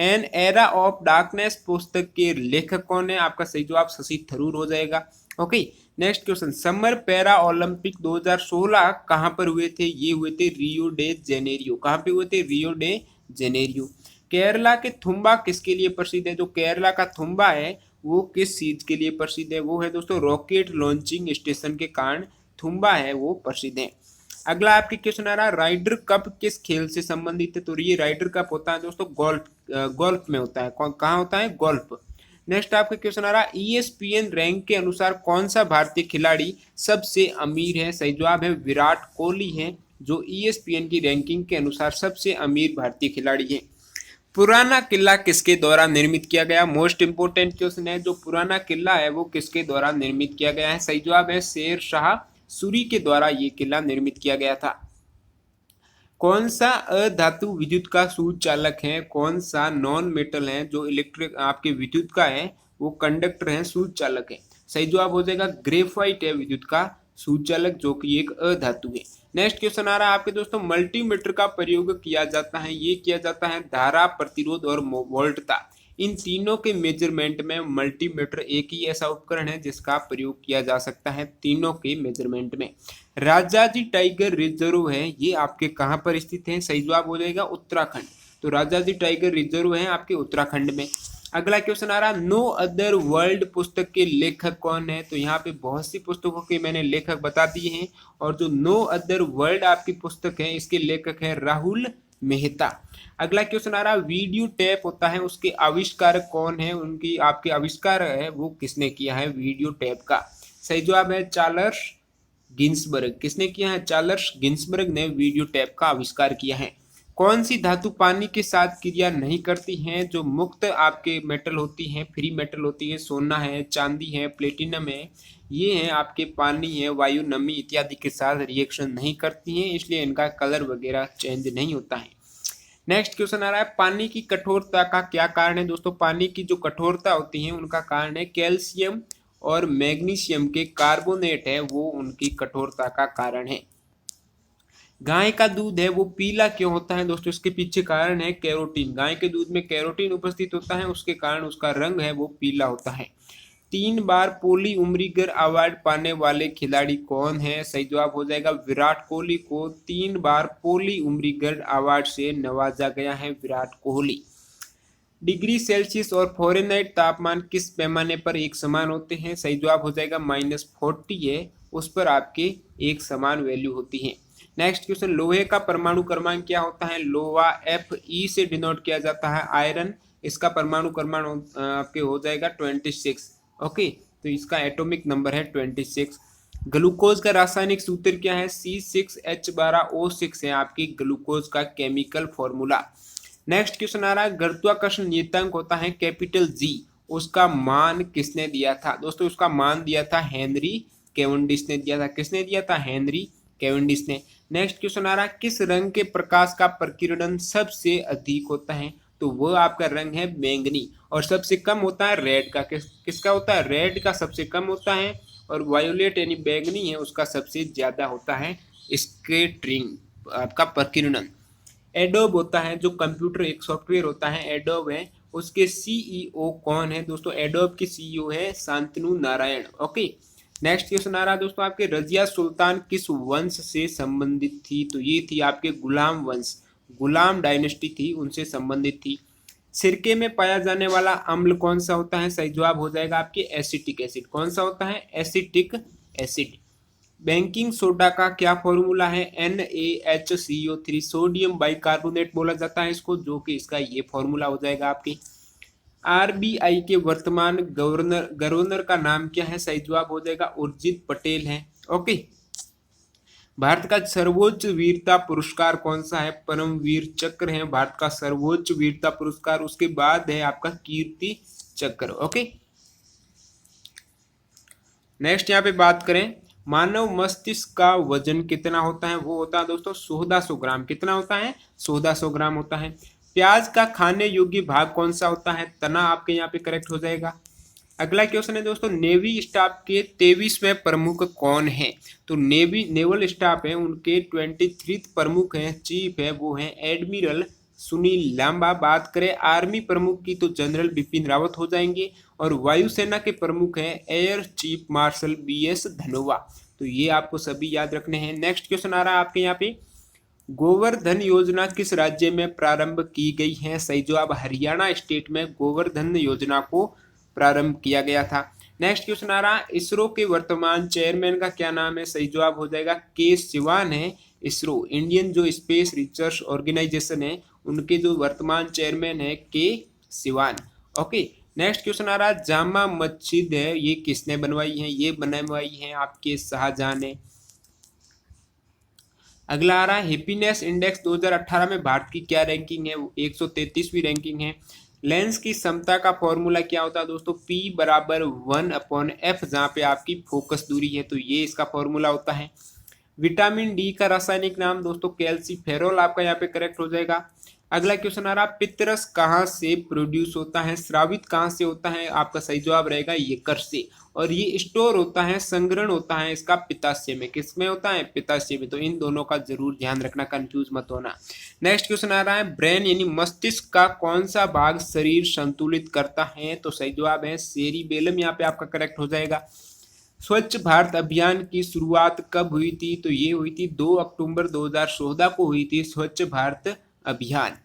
एन एरा ऑफ डार्कनेस पुस्तक के लेखक कौन है? आपका सही जवाब शशि थरूर हो जाएगा। Okay, next question, summer para Olympic 2016 कहां पर हुए थे? ये हुए थे रियो डे जेनेरियो। कहां पे हुए थे? Rio de Janeiro. केरला के थुम्बा किसके लिए प्रसिद्ध है? जो केरला का थुम्बा है वो किस चीज के लिए प्रसिद्ध है? वो है दोस्तों रॉकेट लॉन्चिंग स्टेशन के कारण थुम्बा है वो प्रसिद्ध है। अगला आपके क्वेश्चन आ रहा है, राइडर कप किस खेल से संबंधित है? तो ये राइडर कप होता है दोस्तों गोल्फ में होता है। कहाँ होता है? गोल्फ। नेक्स्ट आपका क्वेश्चन आ रहा है, ESPN रैंक के अनुसार कौन सा भारतीय खिलाड़ी सबसे अमीर है? सही जवाब है विराट कोहली है, जो ESPN की रैंकिंग के अनुसार सबसे अमीर भारतीय खिलाड़ी है। पुराना किला किसके द्वारा निर्मित किया गया? मोस्ट इंपोर्टेंट क्वेश्चन है, जो पुराना किला है वो किसके द्वारा निर्मित किया गया है? सही जवाब है शेर शाह सूरी के द्वारा ये किला निर्मित किया गया था। कौन सा अधातु विद्युत का सुचालक है? कौन सा नॉन मेटल है जो इलेक्ट्रिक आपके विद्युत का है वो कंडक्टर है, सुचालक है? सही जवाब हो जाएगा ग्रेफाइट है विद्युत का सुचालक, जो कि एक अधातु है। नेक्स्ट क्वेश्चन आ रहा है आपके दोस्तों, मल्टीमीटर का प्रयोग किया जाता है, ये किया जाता है धारा, प्रतिरोध और वोल्टता। इन तीनों के मेजरमेंट में मल्टीमीटर एक ही ऐसा उपकरण है जिसका प्रयोग किया जा सकता है तीनों के मेजरमेंट में। राजाजी टाइगर रिजर्व है, ये आपके कहाँ पर स्थित है? सही जवाब हो जाएगा उत्तराखंड। तो राजाजी टाइगर रिजर्व है आपके उत्तराखंड में। अगला क्वेश्चन आ रहा, नो अदर वर्ल्ड पुस्तक के लेखक कौन है? तो यहाँ पे बहुत सी पुस्तकों के मैंने लेखक बता दिए हैं, और जो नो अदर वर्ल्ड आपकी पुस्तक है इसके लेखक है राहुल मेहता। अगला क्वेश्चन आ रहा, वीडियो टेप होता है उसके आविष्कारक कौन है? उनकी आपके आविष्कार है वो किसने किया है वीडियो टेप का? सही जवाब है चार्ल्स गिन्सबर्ग। किसने किया है? चार्ल्स गिन्सबर्ग ने वीडियो टेप का आविष्कार किया है। कौन सी धातु पानी के साथ क्रिया नहीं करती हैं? जो मुक्त आपके मेटल होती हैं, फ्री मेटल होती है, सोना है, चांदी है, प्लेटिनम है, ये हैं आपके पानी है, वायु, नमी इत्यादि के साथ रिएक्शन नहीं करती हैं, इसलिए इनका कलर वगैरह चेंज नहीं होता है। नेक्स्ट क्वेश्चन आ रहा है, पानी की कठोरता का क्या कारण है? दोस्तों पानी की जो कठोरता होती है उनका कारण है कैल्शियम और मैग्नीशियम के कार्बोनेट है वो उनकी कठोरता का कारण है। गाय का दूध है वो पीला क्यों होता है? दोस्तों इसके पीछे कारण है कैरोटीन। गाय के दूध में कैरोटीन उपस्थित होता है, उसके कारण उसका रंग है वो पीला होता है। 3 बार पोली उम्रीगर अवार्ड पाने वाले खिलाड़ी कौन है? सही जवाब हो जाएगा विराट कोहली को 3 बार पोली उम्रीगर अवार्ड से नवाजा गया है विराट कोहली। डिग्री सेल्सियस और फ़ारेनहाइट तापमान किस पैमाने पर एक समान होते हैं? सही जवाब हो जाएगा -40 है, उस पर आपके एक समान वैल्यू होती है। नेक्स्ट क्वेश्चन, लोहे का परमाणु क्रमांक क्या होता है? लोहा Fe से डिनोट किया जाता है। आयरन, इसका परमाणु क्रमांक आपके हो जाएगा 26। ओके, तो इसका एटॉमिक नंबर है 26। ग्लूकोज का रासायनिक सूत्र क्या है? C6H12O6 है आपकी ग्लूकोज का केमिकल फॉर्मूला। नेक्स्ट क्वेश्चन आ रहा है, गुरुत्वाकर्षण नियतांक होता है कैपिटल G, उसका मान किसने दिया था? दोस्तों उसका मान दिया था हेनरी कैवेंडिश ने दिया था। किसने दिया था? हेनरी कैवेंडिश ने। नेक्स्ट क्वेश्चन आ रहा है, किस रंग के प्रकाश का प्रकीर्णन सबसे अधिक होता है? तो वो आपका रंग है बैंगनी, और सबसे कम होता है रेड का। किसका होता है? रेड का सबसे कम होता है, और वायोलेट यानी बैंगनी है उसका सबसे ज्यादा होता है स्कैटरिंग आपका प्रकीर्णन। एडोब होता है जो कंप्यूटर एक सॉफ्टवेयर होता है, एडोब है, उसके CEO कौन है? दोस्तों एडोब के CEO है Shantanu Narayan. Okay, next question आ रहा है दोस्तों, आपके रजिया सुल्तान किस वंश से संबंधित थी? तो ये थी आपके गुलाम वंश, गुलाम डायनेस्टी थी, उनसे संबंधित थी। सिरके में पाया जाने वाला अम्ल कौन सा होता है? सही जवाब हो जाएगा आपके एसिटिक एसिड। कौन सा होता है? Acetic acid. बेकिंग सोडा का क्या फॉर्मूला है? NaHCO3, सोडियम बाइकार्बोनेट बोला जाता है इसको, जो कि इसका ये फॉर्मूला हो जाएगा आपकी। RBI के वर्तमान गवर्नर का नाम क्या है? सही जवाब हो जाएगा उर्जित पटेल है। ओके, भारत का सर्वोच्च वीरता पुरस्कार कौन सा है? परमवीर चक्र है भारत का सर्वोच्च वीरता पुरस्कार। उसके बाद है आपका कीर्ति चक्र। ओके, नेक्स्ट यहाँ पे बात करें, मानव मस्तिष्क का वजन कितना होता है? वो होता है दोस्तों 1400 ग्राम। कितना होता है? 1400 ग्राम होता है। प्याज का खाने योग्य भाग कौन सा होता है? तना आपके यहाँ पे करेक्ट हो जाएगा। अगला क्वेश्चन है दोस्तों, नेवी स्टाफ के 23वें प्रमुख कौन है? तो नेवल स्टाफ है उनके 23 प्रमुख हैं, चीफ है वो है एडमिरल सुनील लांबा। बात करें आर्मी प्रमुख की तो जनरल बिपिन रावत हो जाएंगे, और वायुसेना के प्रमुख हैं air chief marshal BS Dhanoa. तो ये आपको सभी याद रखने हैं। नेक्स्ट क्वेश्चन आ रहा है आपके यहाँ पे, गोवर्धन योजना किस राज्य में प्रारंभ की गई है? सही जवाब हरियाणा स्टेट में गोवर्धन योजना को प्रारंभ किया गया था। नेक्स्ट क्वेश्चन आ रहा है, इसरो के वर्तमान चेयरमैन का क्या नाम है? सही जवाब हो जाएगा के सिवान है। इसरो इंडियन जो स्पेस रिसर्च ऑर्गेनाइजेशन है उनके जो वर्तमान चेयरमैन है के सिवान। ओके, नेक्स्ट क्वेश्चन आ रहा है, जामा मस्जिद है ये किसने बनवाई है? ये बनवाई है आपके शाहजहां ने। अगला आ रहा है, हैप्पीनेस इंडेक्स 2018 में भारत की क्या रैंकिंग है? 133वीं रैंकिंग है। लेंस की समता का फॉर्मूला क्या होता है दोस्तों? P बराबर 1/f, जहाँ पे आपकी फोकस दूरी है, तो ये इसका फॉर्मूला होता है। विटामिन डी का रासायनिक नाम दोस्तों कैल्सीफेरॉल आपका यहाँ पे करेक्ट हो जाएगा। अगला क्वेश्चन आ रहा, पितरस कहाँ से प्रोड्यूस होता है? स्रावित कहाँ से होता है? आपका सही जवाब रहेगा यकृत से। और ये स्टोर होता है, संग्रहण होता है इसका पित्ताशय में। किसमें होता है? पित्ताशय में। तो इन दोनों का जरूर ध्यान रखना, कंफ्यूज मत होना। नेक्स्ट क्वेश्चन आ रहा है, ब्रेन यानी मस्तिष्क का कौन सा भाग शरीर संतुलित करता है? तो सही जवाब है सेरिबेलम, यहाँ पे आपका करेक्ट हो जाएगा। स्वच्छ भारत अभियान की शुरुआत कब हुई थी? तो ये हुई थी 2 अक्टूबर 2014 को हुई थी स्वच्छ भारत अभियान।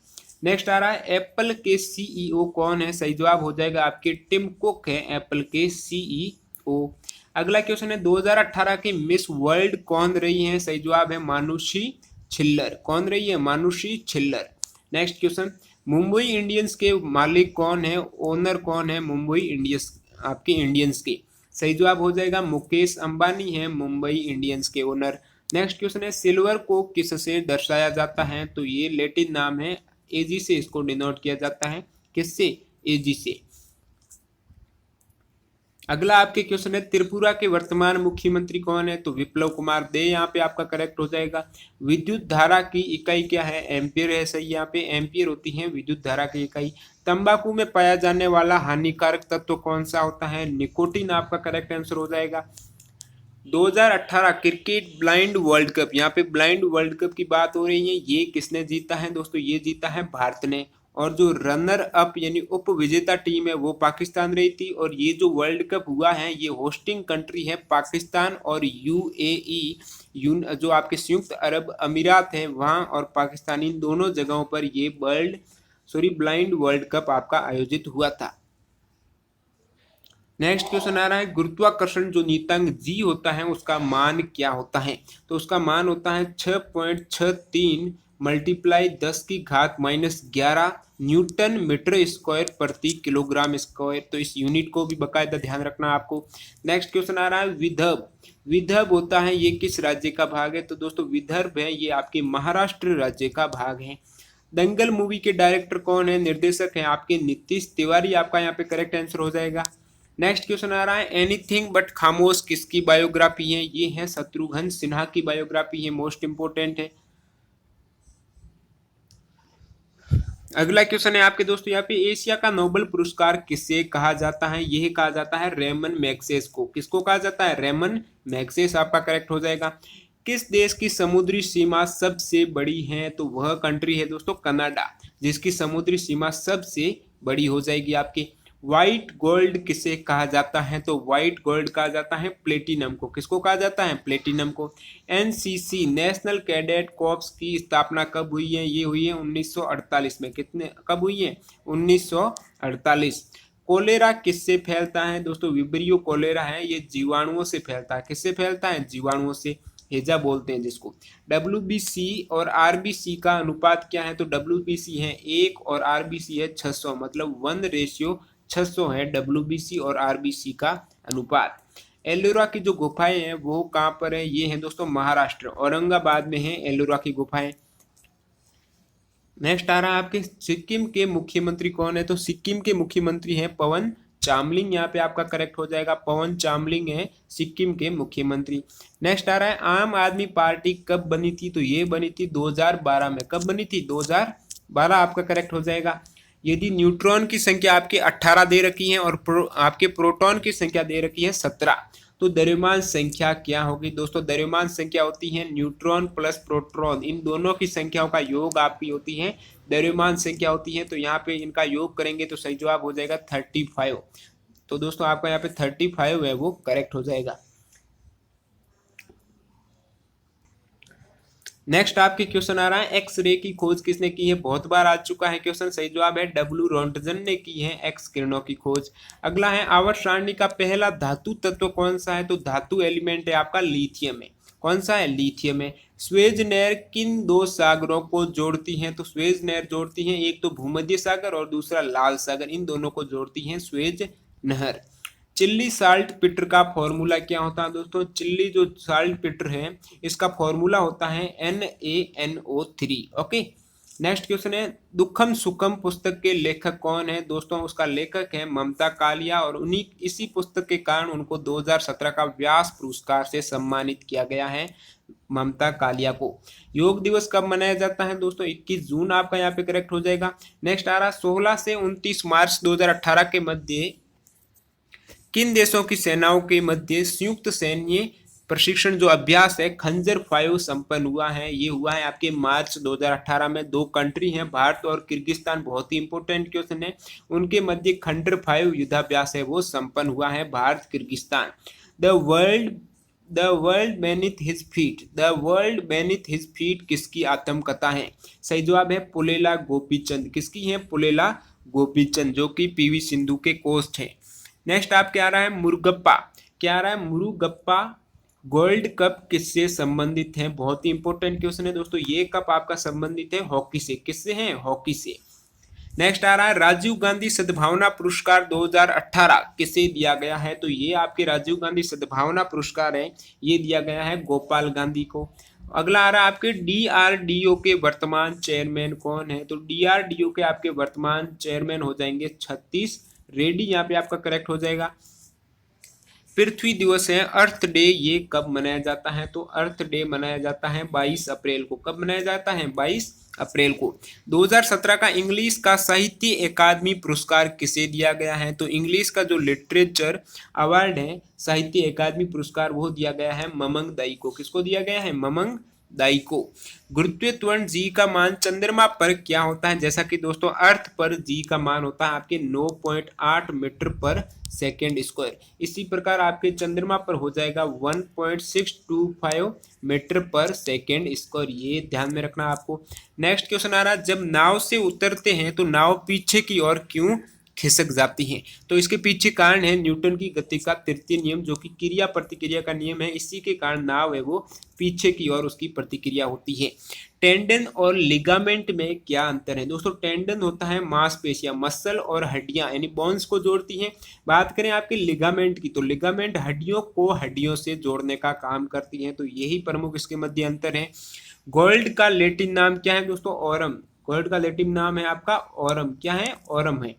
नेक्स्ट आ रहा है, एप्पल के CEO कौन है? सही जवाब हो जाएगा आपके टिम कुक है एप्पल के CEO। अगला क्वेश्चन है, 2018 की मिस वर्ल्ड कौन रही है? सही जवाब है मानुषी छिल्लर। कौन रही है? Manushi Chhillar. Next question, Mumbai Indians के मालिक कौन है? ओनर कौन है मुंबई इंडियंस आपके इंडियंस के? सही जवाब हो जाएगा मुकेश अंबानी है मुंबई इंडियंस के ओनर। नेक्स्ट क्वेश्चन है, सिल्वर को किससे दर्शाया जाता है? तो ये लैटिन नाम है, एजी से इसको डिनोट किया जाता है। किससे? एजी से। अगला आपके क्वेश्चन है, त्रिपुरा के वर्तमान मुख्यमंत्री कौन है? तो विप्लव कुमार दे यहाँ पे आपका करेक्ट हो जाएगा। विद्युत धारा की इकाई क्या है? एम्पियर है सही, यहाँ पे एम्पियर होती है विद्युत धारा की इकाई। तंबाकू में पाया जाने वाला हानिकारक तत्व कौन सा होता है? निकोटीन आपका करेक्ट आंसर हो जाएगा। 2018 क्रिकेट ब्लाइंड वर्ल्ड कप, यहाँ पे ब्लाइंड वर्ल्ड कप की बात हो रही है, ये किसने जीता है दोस्तों? ये जीता है भारत ने। और जो रनर अप यानी उप विजेता टीम है वो पाकिस्तान रही थी। और ये जो वर्ल्ड कप हुआ है ये होस्टिंग कंट्री है पाकिस्तान और UAE जो आपके संयुक्त अरब अमीरात हैं वहाँ और पाकिस्तान, इन दोनों जगहों पर ये ब्लाइंड वर्ल्ड कप आपका आयोजित हुआ था। नेक्स्ट क्वेश्चन आ रहा है, गुरुत्वाकर्षण जो नीतांक G होता है उसका मान क्या होता है? तो उसका मान होता है 6.63 मल्टीप्लाई 10⁻⁻11 न्यूटन मीटर स्क्वायर प्रति किलोग्राम स्क्वायर। तो इस यूनिट को भी बकायदा ध्यान रखना आपको। नेक्स्ट क्वेश्चन आ रहा है, विदर्भ। विदर्भ होता है ये किस राज्य का भाग है? तो दोस्तों विदर्भ है ये आपके महाराष्ट्र राज्य का भाग है। दंगल मूवी के डायरेक्टर कौन है? निर्देशक है आपके नीतीश तिवारी, आपका यहाँ पे करेक्ट आंसर हो जाएगा। नेक्स्ट क्वेश्चन आ रहा है, एनीथिंग बट खामोश किसकी बायोग्राफी है? ये है शत्रुघ्न सिन्हा की बायोग्राफी है, मोस्ट इंपोर्टेंट है। अगला क्वेश्चन है आपके दोस्तों यहाँ पे, एशिया का नोबेल पुरस्कार किसे कहा जाता है? यह कहा जाता है रेमन मैग्सेस को। किसको कहा जाता है? रेमन मैग्सेस, आपका करेक्ट हो जाएगा। किस देश की समुद्री सीमा सबसे बड़ी है? तो वह कंट्री है दोस्तों कनाडा, जिसकी समुद्री सीमा सबसे बड़ी हो जाएगी आपकी। व्हाइट गोल्ड किसे कहा जाता है? तो व्हाइट गोल्ड कहा जाता है प्लेटिनम को। किसको कहा जाता है? प्लेटिनम को। NCC नेशनल कैडेट कॉर्प्स की स्थापना कब हुई है? ये हुई है 1948 में। कितने कब हुई है? 1948। कोलेरा किससे फैलता है दोस्तों? विब्रियो कोलेरा है ये जीवाणुओं से फैलता है। किससे फैलता है? जीवाणुओं से, हेजा बोलते हैं जिसको। WBC और RBC का अनुपात क्या है? तो WBC है 1 और RBC है 600, मतलब 1:600 है WBC और RBC का अनुपात। एलोरा की जो गुफाएं हैं वो कहाँ पर है, ये है दोस्तों महाराष्ट्र, औरंगाबाद में है एलोरा की गुफाएं। नेक्स्ट आ रहा है आपके सिक्किम के मुख्यमंत्री कौन है, तो सिक्किम के मुख्यमंत्री हैं पवन चामलिंग, यहाँ पे आपका करेक्ट हो जाएगा, पवन चामलिंग है सिक्किम के मुख्यमंत्री। नेक्स्ट आ रहा है आम आदमी पार्टी कब बनी थी, तो ये बनी थी 2012 में। कब बनी थी, 2012 आपका करेक्ट हो जाएगा। यदि न्यूट्रॉन की संख्या आपकी 18 दे रखी है और आपके प्रोटॉन की संख्या दे रखी है 17, तो द्रव्यमान संख्या क्या होगी दोस्तों, द्रव्यमान संख्या होती है न्यूट्रॉन प्लस प्रोटॉन, इन दोनों की संख्याओं का योग आपकी होती है द्रव्यमान संख्या होती है। तो यहाँ पे इनका योग करेंगे तो सही जवाब हो जाएगा 35। तो दोस्तों आपका यहाँ पे 35 है वो करेक्ट हो जाएगा। नेक्स्ट आपके क्वेश्चन आ रहा है एक्स-रे की खोज किसने की है, बहुत बार आ चुका है क्वेश्चन, सही जवाब है डब्ल्यू रोंटगन ने की है एक्स किरणों की खोज। अगला है आवर्त सारणी का पहला धातु तत्व कौन सा है, तो धातु एलिमेंट है आपका लिथियम है। कौन सा है, लिथियम है। स्वेज नहर किन दो सागरों को जोड़ती है, तो स्वेज नहर जोड़ती है एक तो भूमध्य सागर और दूसरा लाल सागर, इन दोनों को जोड़ती है स्वेज नहर। चिल्ली साल्ट पिटर का फॉर्मूला क्या होता है दोस्तों, चिल्ली जो साल्ट पिटर है इसका फॉर्मूला होता है NaNO3। ओके। नेक्स्ट क्वेश्चन है दुखम सुखम पुस्तक के लेखक कौन है, दोस्तों उसका लेखक है ममता कालिया, और उन्हीं इसी पुस्तक के कारण उनको 2017 का व्यास पुरस्कार से सम्मानित किया गया है ममता कालिया को। योग दिवस कब मनाया जाता है दोस्तों, 21 जून आपका यहाँ पे करेक्ट हो जाएगा। नेक्स्ट आ रहा 16 से 29 मार्च 2018 के मध्य किन देशों की सेनाओं के मध्य संयुक्त सैन्य प्रशिक्षण जो अभ्यास है खंजर 5 संपन्न हुआ है, ये हुआ है आपके मार्च 2018 में। दो कंट्री हैं भारत और किर्गिस्तान, बहुत ही इंपॉर्टेंट क्वेश्चन है, उनके मध्य खंजर 5 युद्धाभ्यास है वो संपन्न हुआ है Bharat Kyrgyzstan. The world beneath his feet, the world beneath his feet किसकी आत्मकथा है, सही जवाब है पुलेला गोपीचंद। किसकी है, पुलेला गोपीचंद, जो कि PV सिंधु के कोच है। नेक्स्ट आपके आ रहा है मुरुगप्पा, क्या आ रहा है मुरुगप्पा गोल्ड कप किससे संबंधित है, बहुत ही इंपॉर्टेंट क्वेश्चन है दोस्तों। ये कप आपका संबंधित है हॉकी से, किससे है, हॉकी से। नेक्स्ट आ रहा है राजीव गांधी सद्भावना पुरस्कार 2018 किसे दिया गया है, तो ये आपके राजीव गांधी सद्भावना पुरस्कार है, ये दिया गया है गोपाल गांधी को। अगला आ रहा है आपके DRDO के वर्तमान चेयरमैन कौन है, तो DRDO के आपके वर्तमान चेयरमैन हो जाएंगे सतीश रेड्डी, यहाँ पे आपका करेक्ट हो जाएगा। पृथ्वी दिवस है अर्थ डे, ये कब मनाया जाता है, तो अर्थ डे मनाया जाता है 22 अप्रैल को। कब मनाया जाता है, 22 अप्रैल को। 2017 का इंग्लिश का साहित्य अकादमी पुरस्कार किसे दिया गया है, तो इंग्लिश का जो लिटरेचर अवार्ड है साहित्य अकादमी पुरस्कार वो दिया गया है ममंग दाई को। किसको दिया गया है, ममंग दाई को। गुरुत्वीय त्वरण जी का मान चंद्रमा पर क्या होता है, जैसा कि दोस्तों अर्थ पर जी का मान होता है आपके 9.8 मीटर पर सेकेंड स्क्वायर, इसी प्रकार आपके चंद्रमा पर हो जाएगा 1.625 मीटर पर सेकेंड स्क्वायर, ये ध्यान में रखना आपको। नेक्स्ट क्वेश्चन आ रहा है जब नाव से उतरते हैं तो नाव पीछे की ओर क्यों खिसक जाती हैं, तो इसके पीछे कारण है न्यूटन की गति का तृतीय नियम, जो कि क्रिया प्रतिक्रिया का नियम है, इसी के कारण नाव है वो पीछे की ओर उसकी प्रतिक्रिया होती है। टेंडन और लिगामेंट में क्या अंतर है दोस्तों, टेंडन होता है मांसपेशियां, मसल और हड्डियां यानी बोन्स को जोड़ती हैं। बात करें आपके लिगामेंट की, तो लिगामेंट हड्डियों को हड्डियों से जोड़ने का काम करती हैं, तो यही प्रमुख इसके मध्य अंतर है। गोल्ड का लैटिन नाम क्या है दोस्तों, ओरम, गोल्ड का लैटिन नाम है आपका ओरम, क्या है, ओरम है।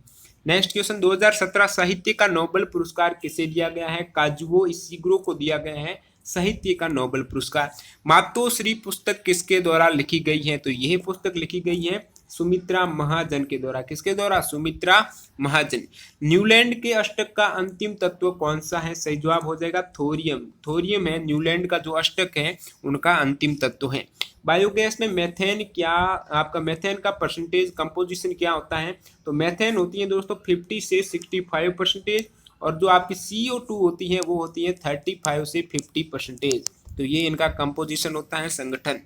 नेक्स्ट क्वेश्चन 2017 साहित्य का नोबेल पुरस्कार किसे दिया गया है, काजुओ इशिगुरो को दिया गया है साहित्य का नोबेल पुरस्कार। मातोश्री पुस्तक किसके द्वारा लिखी गई है, तो यह पुस्तक लिखी गई है सुमित्रा महाजन के द्वारा। किसके द्वारा, सुमित्रा महाजन। न्यूलैंड के अष्टक का अंतिम तत्व कौन सा है, सही जवाब हो जाएगा थोरियम, थोरियम है न्यूलैंड का जो अष्टक है उनका अंतिम तत्व है। बायोगैस में मेथेन क्या, आपका मेथेन का परसेंटेज कंपोजिशन क्या होता है, तो मेथेन होती है दोस्तों 50 से 65%, और जो आपकी CO2 होती है वो होती है 35 से 50%, तो ये इनका कंपोजिशन होता है संगठन।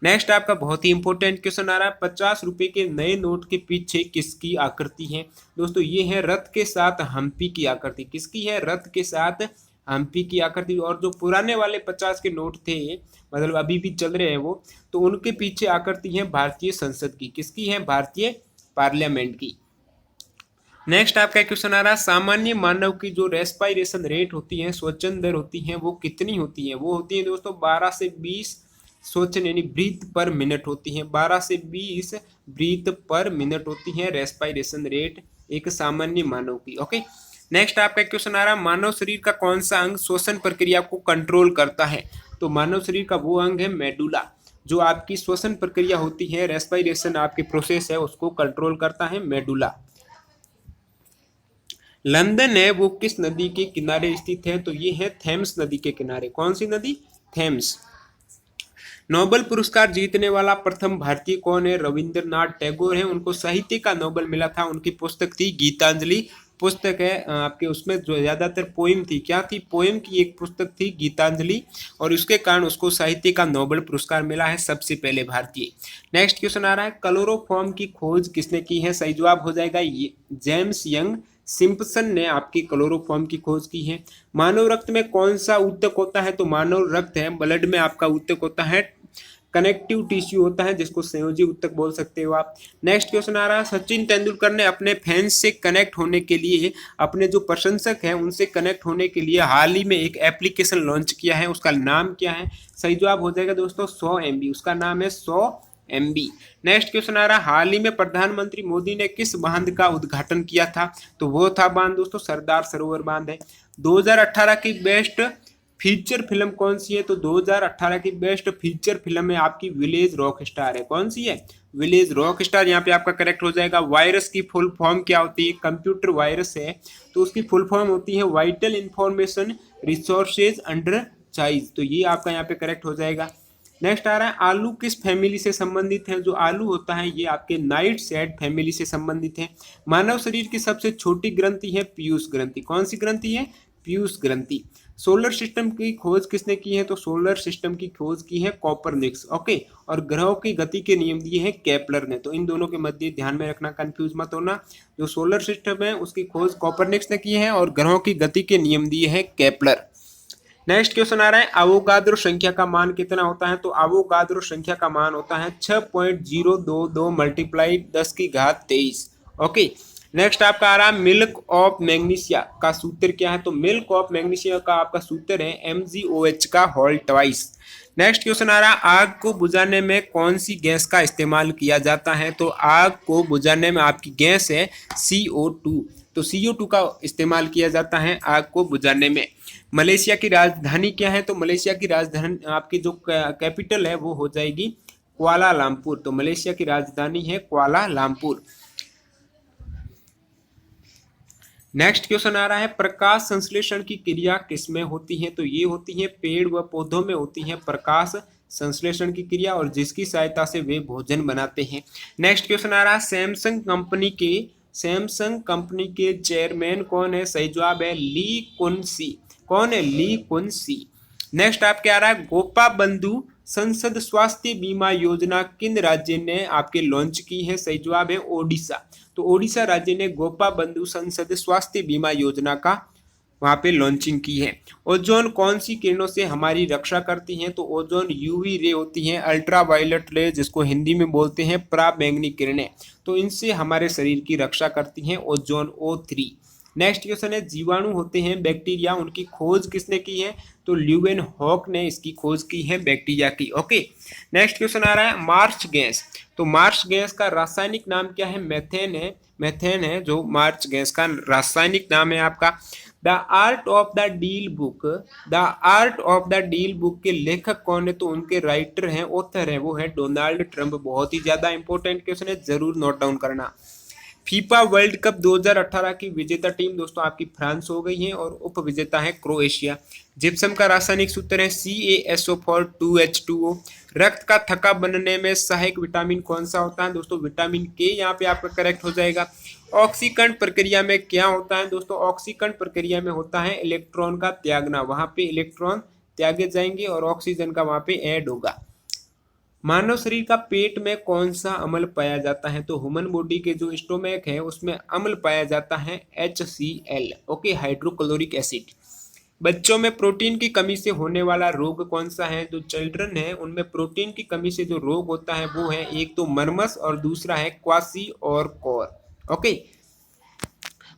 नेक्स्ट आपका बहुत ही इंपॉर्टेंट क्वेश्चन आ रहा है 50 रुपए के नए नोट के पीछे किसकी आकृति है, दोस्तों ये है रथ के साथ हम्पी की आकृति। किसकी है, रथ के साथ हम्पी की आकृति। और जो पुराने वाले 50 के नोट थे, मतलब अभी भी चल रहे हैं वो, तो उनके पीछे आकृति है भारतीय संसद की। किसकी है, भारतीय पार्लियामेंट की। नेक्स्ट आपका क्वेश्चन आ रहा है, सामान्य मानव की जो रेस्पिरेशन रेट होती है, श्वसन दर होती है, वो कितनी होती है? वो होती है दोस्तों 12 से 20 श्वसन यानी ब्रीथ पर मिनट होती है। 12 से 20 ब्रीथ पर मिनट होती है रेस्पिरेशन रेट एक सामान्य मानव की। ओके, नेक्स्ट आपका क्वेश्चन आ रहा है, मानव शरीर का कौन सा अंग श्वसन प्रक्रिया को कंट्रोल करता है? तो मानव शरीर का वो अंग है मेडुला, जो आपकी श्वसन प्रक्रिया होती है, रेस्पिरेशन आपकी प्रोसेस है, उसको कंट्रोल करता है मेडुला। लंदन है वो किस नदी के किनारे स्थित है? तो ये है थेम्स नदी के किनारे। कौन सी नदी? थेम्स। नोबेल पुरस्कार जीतने वाला प्रथम भारतीय कौन है? रविंद्रनाथ टैगोर हैं। उनको साहित्य का नोबेल मिला था। उनकी पुस्तक थी गीतांजलि पुस्तक है आपके, उसमें जो ज्यादातर पोइम थी, क्या थी? पोइम की एक पुस्तक थी गीतांजलि, और उसके कारण उसको साहित्य का नोबेल पुरस्कार मिला है, सबसे पहले भारतीय। नेक्स्ट क्वेश्चन आ रहा है, क्लोरोफॉर्म की खोज किसने की है? सही जवाब हो जाएगा ये जेम्स यंग सिम्पसन ने आपकी क्लोरोफॉर्म की खोज की है। मानव रक्त में कौन सा ऊतक होता है? तो मानव रक्त है, ब्लड में आपका ऊतक होता है कनेक्टिव टिश्यू होता है, जिसको संयोजी ऊतक बोल सकते हो आप। नेक्स्ट क्वेश्चन आ रहा है, सचिन तेंदुलकर ने अपने फैंस से कनेक्ट होने के लिए, अपने जो प्रशंसक हैं उनसे कनेक्ट होने के लिए हाल ही में एक एप्लीकेशन लॉन्च किया है, उसका नाम क्या है? सही जवाब हो जाएगा दोस्तों 100 MB, उसका नाम है 100 MB। नेक्स्ट क्वेश्चन आ रहा है, हाल ही में प्रधानमंत्री मोदी ने किस बांध का उद्घाटन किया था? तो वो था बांध दोस्तों सरदार सरोवर बांध है। 2018 की बेस्ट फीचर फिल्म कौन सी है? तो 2018 की बेस्ट फीचर फिल्म है आपकी विलेज रॉक स्टार है। कौन सी है? Village rock star. यहाँ पे आपका करेक्ट हो जाएगा। वायरस की फुल फॉर्म क्या होती है? कंप्यूटर वायरस है, तो उसकी फुल फॉर्म होती है वाइटल इंफॉर्मेशन रिसोर्सेज अंडर चाइज, तो ये आपका यहाँ पे करेक्ट हो जाएगा। नेक्स्ट आ रहा है, आलू किस फैमिली से संबंधित है? जो आलू होता है ये आपके नाइट सैड फैमिली से संबंधित है। मानव शरीर की सबसे छोटी ग्रंथि है पीयूष ग्रंथि। कौन सी ग्रंथि है? पीयूष ग्रंथि। सोलर सिस्टम की खोज किसने की है? तो सोलर सिस्टम की खोज की है कॉपरनिक्स। ओके, और ग्रहों की गति के नियम दिए हैं केपलर ने। तो इन दोनों के मध्य ध्यान में रखना, कंफ्यूज मत होना। जो सोलर सिस्टम है उसकी खोज कॉपरनिक्स ने की है, और ग्रहों की गति के नियम दिए हैं केपलर। नेक्स्ट क्वेश्चन आ रहा है, अवोगाद्रो संख्या का मान कितना होता है? तो अवोगाद्रो संख्या का मान होता है 6.022 मल्टीप्लाइड 10 की घात 23। ओके, नेक्स्ट आपका आ रहा है, मिल्क ऑफ मैग्नीशिया का सूत्र क्या है? तो मिल्क ऑफ मैग्नीशिया का आपका सूत्र है MgOH का होल ट्वाइस। नेक्स्ट क्वेश्चन आ रहा है, आग को बुझाने में कौन सी गैस का इस्तेमाल किया जाता है? तो आग को बुझाने में आपकी गैस है CO2, तो CO2 का इस्तेमाल किया जाता है आग को बुझाने में। मलेशिया की राजधानी क्या है? तो मलेशिया की राजधानी आपकी जो कैपिटल है वो हो जाएगी कुआलालंपुर। तो मलेशिया की राजधानी है कुआलालंपुर। नेक्स्ट क्वेश्चन आ रहा है, प्रकाश संश्लेषण की क्रिया किसमें होती है? तो ये होती है पेड़ व पौधों में होती है प्रकाश संश्लेषण की क्रिया, और जिसकी सहायता से वे भोजन बनाते हैं। नेक्स्ट क्वेश्चन आ रहा है, सैमसंग कंपनी के चेयरमैन कौन है? सही जवाब है ली कुन सी। कौन है? ली कुन सी। नेक्स्ट आपके आ रहा है, गोपा बंधु संसद स्वास्थ्य बीमा योजना किन राज्य ने आपके लॉन्च की है? सही जवाब है ओडिशा। तो ओडिशा राज्य ने गोपा बंधु संसद स्वास्थ्य बीमा योजना का वहां पे लॉन्चिंग की है। ओजोन कौन सी किरणों से हमारी रक्षा करती है? तो ओजोन यूवी रे होती है, अल्ट्रा वायलेट रे जिसको हिंदी में बोलते हैं पराबैंगनी किरणें, तो इनसे हमारे शरीर की रक्षा करती हैं ओजोन O3। नेक्स्ट क्वेश्चन है, जीवाणु होते हैं बैक्टीरिया, उनकी खोज किसने की है? तो ल्यूवेन हॉक ने इसकी खोज की है बैक्टीरिया की। ओके, नेक्स्ट क्वेश्चन आ रहा है, मार्च गैस। तो मार्च गैस का रासायनिक नाम क्या है? मेथेन है। मेथेन है जो मार्च गैस का रासायनिक नाम है आपका। The art of the deal book, the art of the deal book के लेखक कौन है? तो उनके राइटर हैं, ऑथर है, वो है डोनाल्ड ट्रंप। बहुत ही ज्यादा इंपॉर्टेंट क्वेश्चन है, जरूर नोट डाउन करना। फीफा वर्ल्ड कप 2018 की विजेता टीम दोस्तों आपकी फ्रांस हो गई है, और उप विजेता है क्रोएशिया। जिप्सम का रासायनिक सूत्र है CaSO4 2H2O। रक्त का थक्का बनने में सहायक विटामिन कौन सा होता है? दोस्तों विटामिन के यहाँ पे आपका करेक्ट हो जाएगा। ऑक्सीकरण प्रक्रिया में क्या होता है? दोस्तों ऑक्सीकरण प्रक्रिया में होता है इलेक्ट्रॉन का त्यागना, वहां पे इलेक्ट्रॉन त्यागे जाएंगे और ऑक्सीजन का वहां पे ऐड होगा। मानव शरीर का पेट में कौन सा अम्ल पाया जाता है? तो ह्यूमन बॉडी के जो स्टोमक है उसमें अम्ल पाया जाता है HCl। Okay, hydrochloric acid. बच्चों में प्रोटीन की कमी से होने वाला रोग कौन सा है? जो चिल्ड्रन है उनमें प्रोटीन की कमी से जो रोग होता है वो है एक तो मर्मस और दूसरा है क्वासी और कोर। ओके,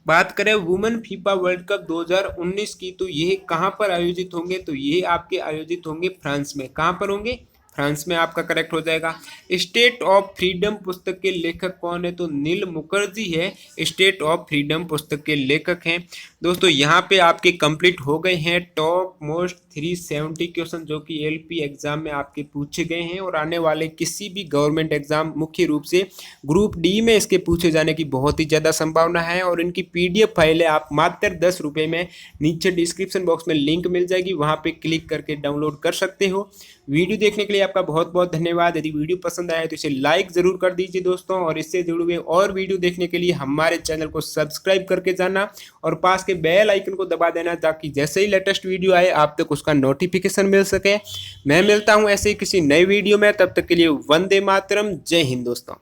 बात करें वुमेन फीफा वर्ल्ड कप 2019 की, तो ये कहाँ पर आयोजित होंगे, तो ये आपके आयोजित होंगे फ्रांस में। कहाँ पर होंगे? फ्रांस में आपका करेक्ट हो जाएगा। स्टेट ऑफ फ्रीडम पुस्तक के लेखक कौन है, तो नील मुखर्जी है स्टेट ऑफ फ्रीडम पुस्तक के लेखक हैं। दोस्तों यहाँ पे आपके कंप्लीट हो गए हैं टॉप मोस्ट 370 क्वेश्चन जो कि एलपी एग्जाम में आपके पूछे गए हैं, और आने वाले किसी भी गवर्नमेंट एग्जाम मुख्य रूप से ग्रुप डी में इसके पूछे जाने की बहुत ही ज़्यादा संभावना है। और इनकी पीडीएफ फाइलें आप मात्र 10 रुपये में नीचे डिस्क्रिप्शन बॉक्स में लिंक मिल जाएगी, वहाँ पे क्लिक करके डाउनलोड कर सकते हो। वीडियो देखने के लिए आपका बहुत बहुत धन्यवाद। यदि वीडियो पसंद आया तो इसे लाइक ज़रूर कर दीजिए दोस्तों, और इससे जुड़े हुए और वीडियो देखने के लिए हमारे चैनल को सब्सक्राइब करके जाना और पास के बेल आइकन को दबा देना, ताकि जैसे ही लेटेस्ट वीडियो आए आप तक उसका नोटिफिकेशन मिल सके। मैं मिलता हूं ऐसे ही किसी नए वीडियो में, तब तक के लिए वंदे मातरम, जय हिंद दोस्तों।